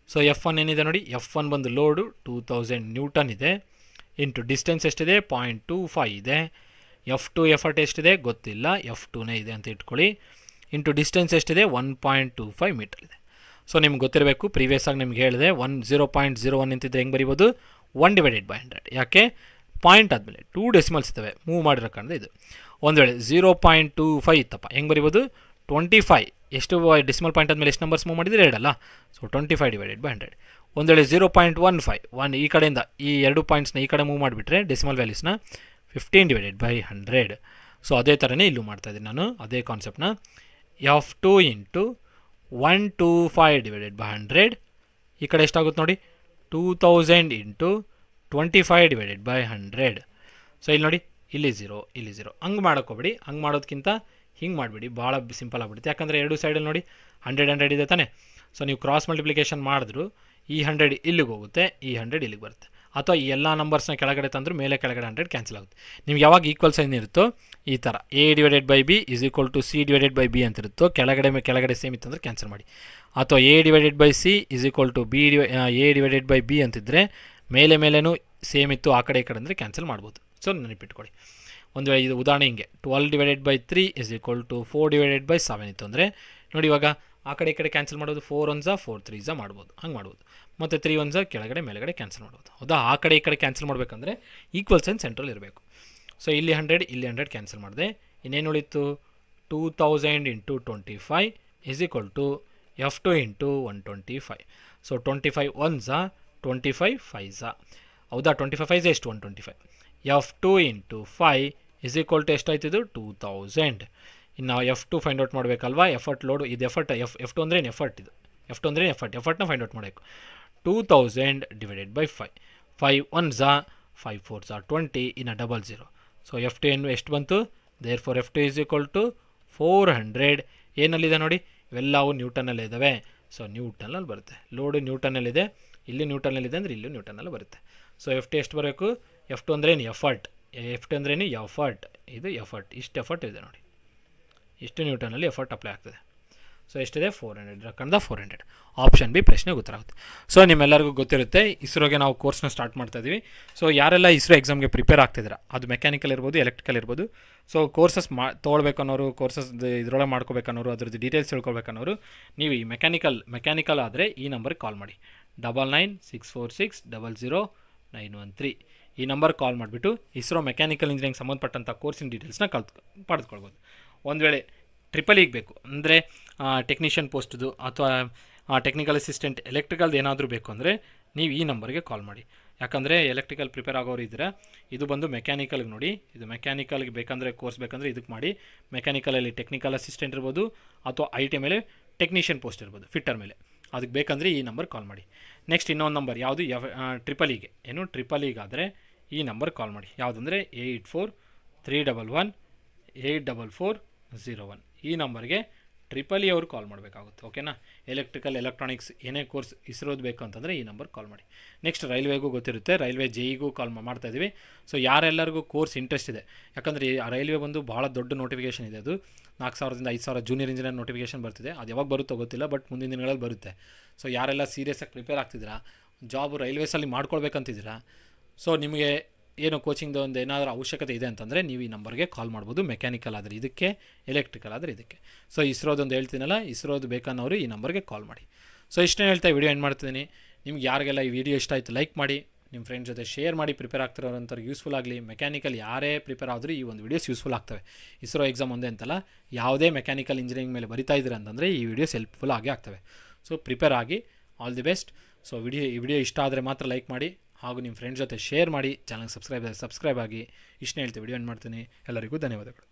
ಸೊ F1 ಏನಿದೆ ನೋಡಿ, F1 ಬಂದು ಲೋಡು 2000 ನ್ಯೂಟನ್ ಇದೆ, ಇಂಟು ಡಿಸ್ಟೆನ್ಸ್ ಎಷ್ಟಿದೆ 0.25 ಇದೆ. F2 ಎಫರ್ಟ್ ಎಷ್ಟಿದೆ ಗೊತ್ತಿಲ್ಲ, F2ನೇ ಇದೆ ಅಂತ ಇಟ್ಕೊಳ್ಳಿ. ಇಂಟು ಡಿಸ್ಟೆನ್ಸ್ ಎಷ್ಟಿದೆ 1.25 ಮೀಟರ್ ಇದೆ. ಸೊ ನಿಮ್ಗೆ ಗೊತ್ತಿರಬೇಕು, ಪ್ರೀವಿಯಸ್ ಆಗಿ ನಿಮ್ಗೆ ಹೇಳಿದೆ 0.01 ನಿಂತಿದ್ರೆ ಹೆಂಗೆ ಬರಿಬೋದು 1/100. ಯಾಕೆ ಪಾಯಿಂಟ್ ಆದಮೇಲೆ 2 ಡೆಸಿಮಲ್ಸ್ ಇದ್ದಾವೆ, ಮೂವ್ ಮಾಡಿರೋ ಕಾರಣದ ಇದು. ಒಂದು ವೇಳೆ 0.25 ಇತ್ತಪ್ಪ, ಹೆಂಗೆ ಬರಿಬೋದು 25. ಎಷ್ಟು ಡೆಸಿಮಲ್ ಪಾಯಿಂಟ್ ಆದಮೇಲೆ ಎಷ್ಟು ನಂಬರ್ಸ್ ಮೂವ್ ಮಾಡಿದರೆ 2 ಅಲ್ಲ. ಸೊ 25/100. ಒಂದು ವೇಳೆ 0.15 ಈ ಕಡೆಯಿಂದ ಈ 2 ಪಾಯಿಂಟ್ಸ್ನ ಈ ಕಡೆ ಮೂವ್ ಮಾಡಿಬಿಟ್ರೆ ಡೆಸಿಮಲ್ ವ್ಯಾಲ್ಯೂಸ್ನ 15/100. ಸೊ ಅದೇ ಥರನೇ ಇಲ್ಲೂ ಮಾಡ್ತಾಯಿದ್ದೀನಿ ನಾನು, ಅದೇ ಕಾನ್ಸೆಪ್ಟ್ನ. F2 into 125/100. ಈ ಕಡೆ ಎಷ್ಟಾಗುತ್ತೆ ನೋಡಿ 2000 ಇಂಟು 25/100. ಸೊ ಇಲ್ಲಿ ನೋಡಿ ಇಲ್ಲಿ 0 ಇಲ್ಲಿ 0 ಹಂಗೆ ಮಾಡೋಕ್ಕೋಗ್ಬೇಡಿ. ಹಂಗೆ ಮಾಡೋದಕ್ಕಿಂತ ಹಿಂಗೆ ಮಾಡಿಬಿಡಿ, ಭಾಳ ಸಿಂಪಲ್ ಆಗಿಬಿಡುತ್ತೆ. ಯಾಕಂದರೆ ಎರಡು ಸೈಡಲ್ಲಿ ನೋಡಿ 100 ಇದೆ ತಾನೆ. ಸೊ ನೀವು ಕ್ರಾಸ್ ಮಲ್ಟಿಪ್ಲಿಕೇಶನ್ ಮಾಡಿದ್ರು ಈ 100 ಇಲ್ಲಿಗೆ ಹೋಗುತ್ತೆ, ಈ 100 ಇಲ್ಲಿಗೆ ಬರುತ್ತೆ. ಅಥವಾ ಈ ಎಲ್ಲ ನಂಬರ್ಸ್ನ ಕೆಳಗಡೆ ತಂದರೂ ಮೇಲೆ ಕೆಳಗಡೆ 100 ಕ್ಯಾನ್ಸಲ್ ಆಗುತ್ತೆ. ನಿಮ್ಗೆ ಯಾವಾಗ ಈಕ್ವಲ್ ಸೈನ್ ಇರುತ್ತೋ ಈ ಥರ A/B = C/B ಅಂತ ಇರುತ್ತೋ, ಕೆಳಗಡೆ ಸೇಮ್ ಇತ್ತಂದರೆ ಕ್ಯಾನ್ಸಲ್ ಮಾಡಿ. ಅಥವಾ A/C = A/B ಅಂತಿದ್ದರೆ ಮೇಲೇನೂ ಸೇಮ್ ಇತ್ತು ಆ ಕಡೆ ಈ ಕಡೆ ಅಂದರೆ ಕ್ಯಾನ್ಸಲ್ ಮಾಡ್ಬೋದು. ಸೊ ನೆನಪಿಟ್ಕೊಳ್ಳಿ. ಒಂದು ವೇಳೆ ಇದು ಉದಾಹರಣೆ ಹಿಂಗೆ 12/3 = 4/7 ಇತ್ತು ಅಂದರೆ ನೋಡಿ, ಇವಾಗ ಆ ಕಡೆ ಈ ಕಡೆ ಕ್ಯಾನ್ಸಲ್ ಮಾಡೋದು 4 1s 4 3s ಮಾಡ್ಬೋದು, ಹಂಗೆ ಮಾಡ್ಬೋದು. ಮತ್ತು 3 1s ಕೆಳಗಡೆ ಮೇಲೆಗಡೆ ಕ್ಯಾನ್ಸಲ್ ಮಾಡ್ಬೋದು. ಹೌದಾ? ಆ ಕಡೆ ಈ ಕಡೆ ಕ್ಯಾನ್ಸಲ್ ಮಾಡಬೇಕಂದ್ರೆ ಈಕ್ವಲ್ ಸೈನ್ ಸೆಂಟ್ರಲ್ ಇರಬೇಕು. ಸೊ ಇಲ್ಲಿ 100 ಇಲ್ಲಿ 100 ಕ್ಯಾನ್ಸಲ್ ಮಾಡಿದೆ. ಇನ್ನೇನು ಉಳಿತು? 2000 × 25 = F2 × 125. So 25 1s 25 5s. ಹೌದಾ? 25 5s ಎಷ್ಟು? 125. F2 × 5 ಎಷ್ಟಾಯ್ತಿದ್ದು? 2000. ಇನ್ನು ನಾವು F2 ಫೈಂಡ್ ಔಟ್ ಮಾಡಬೇಕಲ್ವಾ? ಎಫರ್ಟ್ ಲೋಡು ಇದು ಎಫರ್ಟ್. F2 ಅಂದರೆ ಎಫರ್ಟ್. ಇದು F2 ಅಂದರೆ ಎಫರ್ಟ್ನ ಫೈಂಡ್ ಔಟ್ ಮಾಡಬೇಕು. 2000 / 5. 5 1s 5 4s 20. ಇನ್ನು 00. ಸೊ F2 ಎಷ್ಟು ಬಂತು? Therefore F2 = 400. ಏನಲ್ಲಿದೆ ನೋಡಿ, ಇವೆಲ್ಲವೂ ನ್ಯೂಟನಲ್ಲಿ ಇದ್ದಾವೆ. ಸೊ ನ್ಯೂಟನಲ್ಲಿ ಬರುತ್ತೆ. ಲೋಡು ನ್ಯೂಟನಲ್ಲಿದೆ, ಇಲ್ಲಿ ನ್ಯೂಟನಲ್ಲಿದೆ ಅಂದರೆ ಇಲ್ಲೂ ನ್ಯೂಟನಲ್ಲಿ ಬರುತ್ತೆ. ಸೊ F2 ಎಷ್ಟು ಬರಬೇಕು? F2 ಅಂದ್ರೇನು? ಎಫರ್ಟ್. F2 ಅಂದ್ರೇನು? ಎಫರ್ಟ್. ಇದು ಎಫರ್ಟ್. ಇಷ್ಟು ಎಫರ್ಟ್ ಇದೆ ನೋಡಿ, ಇಷ್ಟು ನ್ಯೂಟನಲ್ಲಿ ಎಫರ್ಟ್ ಅಪ್ಲೈ ಆಗ್ತದೆ. ಸೊ ಎಷ್ಟಿದೆ? 400. ರಕ್ಕಂದ 400. ಆಪ್ಷನ್ ಬಿ ಪ್ರಶ್ನೆಗೆ ಉತ್ತರ ಆಗುತ್ತೆ. ಸೊ ನಿಮ್ಮೆಲ್ಲರಿಗೂ ಗೊತ್ತಿರುತ್ತೆ, ಇಸ್ರೋಗೆ ನಾವು ಕೋರ್ಸ್ನ ಸ್ಟಾರ್ಟ್ ಮಾಡ್ತಾ ಇದ್ದೀವಿ. ಸೊ ಯಾರೆಲ್ಲ ಇಸ್ರೋ ಎಕ್ಸಾಮ್ಗೆ ಪ್ರಿಪೇರ್ ಆಗ್ತಿದ್ದೀರಾ, ಅದು ಮೆಕ್ಯಾನಿಕಲ್ ಇರ್ಬೋದು, ಎಲೆಕ್ಟ್ರಿಕಲ್ ಇರ್ಬೋದು. ಸೊ ಕೋರ್ಸಸ್ ತೊಗೊಳ್ಬೇಕನ್ನೋರು, ಕೋರ್ಸಸ್ ಇದರೊಳಗೆ ಮಾಡ್ಕೋಬೇಕನ್ನೋರು, ಅದ್ರದ್ದು ಡೀಟೇಲ್ಸ್ ತಿಳ್ಕೊಬೇಕನ್ನೋರು, ನೀವು ಈ ಮೆಕ್ಯಾನಿಕಲ್ ಆದರೆ ಈ ನಂಬರ್ಗೆ ಕಾಲ್ ಮಾಡಿ. 9964600913 ಈ ನಂಬರ್ ಕಾಲ್ ಮಾಡಿಬಿಟ್ಟು ಇಸ್ರೋ ಮೆಕ್ಯಾನಿಕಲ್ ಇಂಜಿನಿಯರಿಂಗ್ ಸಂಬಂಧಪಟ್ಟಂಥ ಕೋರ್ಸಿನ ಡೀಟೇಲ್ಸ್ನ ಪಡೆದುಕೊಳ್ಬೋದು. ಒಂದು ವೇಳೆ ಟ್ರಿಪಲ್ ಈಗ ಬೇಕು ಅಂದರೆ ಟೆಕ್ನಿಷಿಯನ್ ಪೋಸ್ಟ್ದು ಅಥವಾ ಟೆಕ್ನಿಕಲ್ ಅಸಿಸ್ಟೆಂಟ್ ಎಲೆಕ್ಟ್ರಿಕಲ್ದು ಏನಾದರೂ ಬೇಕು ಅಂದರೆ ನೀವು ಈ ನಂಬರ್ಗೆ ಕಾಲ್ ಮಾಡಿ. ಯಾಕಂದರೆ ಎಲೆಕ್ಟ್ರಿಕಲ್ ಪ್ರಿಪೇರ್ ಆಗೋರು ಇದ್ದರೆ ಇದು ಬಂದು ಮೆಕ್ಯಾನಿಕಲ್ಗೆ ನೋಡಿ, ಇದು ಮೆಕ್ಯಾನಿಕಲ್ಗೆ ಬೇಕಂದರೆ ಕೋರ್ಸ್ ಬೇಕಂದರೆ ಇದಕ್ಕೆ ಮಾಡಿ. ಮೆಕ್ಯಾನಿಕಲಲ್ಲಿ ಟೆಕ್ನಿಕಲ್ ಅಸಿಸ್ಟೆಂಟ್ ಇರ್ಬೋದು ಅಥವಾ IT ಮೇಲೆ ಟೆಕ್ನಿಷಿಯನ್ ಪೋಸ್ಟ್ ಇರ್ಬೋದು, ಫಿಟ್ಟರ್ ಮೇಲೆ. ಅದಕ್ಕೆ ಬೇಕಂದರೆ ಈ ನಂಬರ್ ಕಾಲ್ ಮಾಡಿ. ನೆಕ್ಸ್ಟ್ ಇನ್ನೊಂದು ನಂಬರ್ ಯಾವುದು? ಟ್ರಿಪಲ್ ಇಗೆ. ಏನು? ಟ್ರಿಪಲ್ ಈಗಾದರೆ ಈ ನಂಬರ್ ಕಾಲ್ ಮಾಡಿ. ಯಾವುದಂದರೆ 8431184401. ಈ ನಂಬರ್ಗೆ ಟ್ರಿಪಲ್ ಅವರು ಕಾಲ್ ಮಾಡಬೇಕಾಗುತ್ತೆ. ಓಕೆನಾ? ಎಲೆಕ್ಟ್ರಿಕಲ್ ಎಲೆಕ್ಟ್ರಾನಿಕ್ಸ್ ಏನೇ ಕೋರ್ಸ್ ಇಸ್ರೋದು ಬೇಕು ಅಂತಂದರೆ ಈ ನಂಬರ್ ಕಾಲ್ ಮಾಡಿ. ನೆಕ್ಸ್ಟ್ ರೈಲ್ವೆಗೂ ಗೊತ್ತಿರುತ್ತೆ, ರೈಲ್ವೆ JEಗೂ ಕಾಲ್ ಮಾಡ್ತಾಯಿದ್ದೀವಿ. ಸೊ ಯಾರೆಲ್ಲರಿಗೂ ಕೋರ್ಸ್ ಇಂಟ್ರೆಸ್ಟ್ ಇದೆ, ಯಾಕಂದರೆ ರೈಲ್ವೆ ಬಂದು ಭಾಳ ದೊಡ್ಡ ನೋಟಿಫಿಕೇಷನ್ ಇದೆ. ಅದು 4000ರಿಂದ 5000 ಜೂನಿಯರ್ ಇಂಜಿನಿಯರ್ ನೋಟಿಫಿಕೇಷನ್ ಬರ್ತಿದೆ. ಅದು ಯಾವಾಗ ಬರುತ್ತೋ ಗೊತ್ತಿಲ್ಲ, ಬಟ್ ಮುಂದಿನ ದಿನಗಳಲ್ಲಿ ಬರುತ್ತೆ. ಸೊ ಯಾರೆಲ್ಲ ಸೀರಿಯಸ್ಸಾಗಿ ಪ್ರಿಪೇರ್ ಆಗ್ತಿದ್ದೀರಾ, ಜಾಬ್ ರೈಲ್ವೇಸಲ್ಲಿ ಮಾಡ್ಕೊಳ್ಬೇಕಂತಿದ್ದೀರಾ, ಸೊ ನಿಮಗೆ ಏನು ಕೋಚಿಂಗ್ದು ಒಂದು ಏನಾದರೂ ಅವಶ್ಯಕತೆ ಇದೆ ಅಂತಂದರೆ ನೀವು ಈ ನಂಬರ್ಗೆ ಕಾಲ್ ಮಾಡ್ಬೋದು. ಮೆಕ್ಯಾನಿಕಲ್ ಆದರೆ ಇದಕ್ಕೆ, ಎಲೆಕ್ಟ್ರಿಕಲ್ ಆದರೆ ಇದಕ್ಕೆ. ಸೊ ಇಸ್ರೋದೊಂದು ಹೇಳ್ತೀನಲ್ಲ, ಇಸ್ರೋದು ಬೇಕನ್ನೋರು ಈ ನಂಬರ್ಗೆ ಕಾಲ್ ಮಾಡಿ. ಸೊ ಇಷ್ಟೇ ಹೇಳ್ತಾ ವಿಡಿಯೋ ಎಂಡ್ ಮಾಡ್ತಿದ್ದೀನಿ. ನಿಮ್ಗೆ ಯಾರಿಗೆಲ್ಲ ಈ ವಿಡಿಯೋ ಇಷ್ಟ ಆಯಿತು ಲೈಕ್ ಮಾಡಿ, ನಿಮ್ಮ ಫ್ರೆಂಡ್ಸ್ ಜೊತೆ ಶೇರ್ ಮಾಡಿ. ಪ್ರಿಪೇರ್ ಆಗ್ತಿರೋರಂಥವ್ರಿಗೆ ಯೂಸ್ಫುಲ್ ಆಗಲಿ. ಮೆಕ್ಯಾನಿಕಲ್ ಯಾರೇ ಪ್ರಿಪೇರ್ ಆದರೂ ಈ ಒಂದು ವೀಡಿಯೋಸ್ ಯೂಸ್ಫುಲ್ ಆಗ್ತವೆ. ಇಸ್ರೋ ಎಕ್ಸಾಮ್ ಒಂದೇ ಅಂತಲ್ಲ, ಯಾವುದೇ ಮೆಕ್ಯಾನಿಕಲ್ ಇಂಜಿನಿಯರಿಂಗ್ ಮೇಲೆ ಬರಿತಾ ಇದ್ದೀರ ಅಂತಂದರೆ ಈ ವಿಡಿಯೋಸ್ ಹೆಲ್ಪ್ಫುಲ್ ಆಗೇ ಆಗ್ತವೆ. ಸೊ ಪ್ರಿಪೇರ್ ಆಗಿ. All the best. ಸೊ ಈ ವಿಡಿಯೋ ಇಷ್ಟ ಆದರೆ ಮಾತ್ರ ಲೈಕ್ ಮಾಡಿ, ಹಾಗೂ ನಿಮ್ಮ ಫ್ರೆಂಡ್ಸ್ ಜೊತೆ ಶೇರ್ ಮಾಡಿ. ಚಾನಲ್ಗೆ ಸಬ್ಸ್ಕ್ರೈಬ್ ಆಗಿ. ಇಷ್ಟನ್ನೇ ಹೇಳ್ತೀವಿ, ವಿಡಿಯೋ ಎಂಡ್ ಮಾಡ್ತೀನಿ. ಎಲ್ಲರಿಗೂ ಧನ್ಯವಾದಗಳು.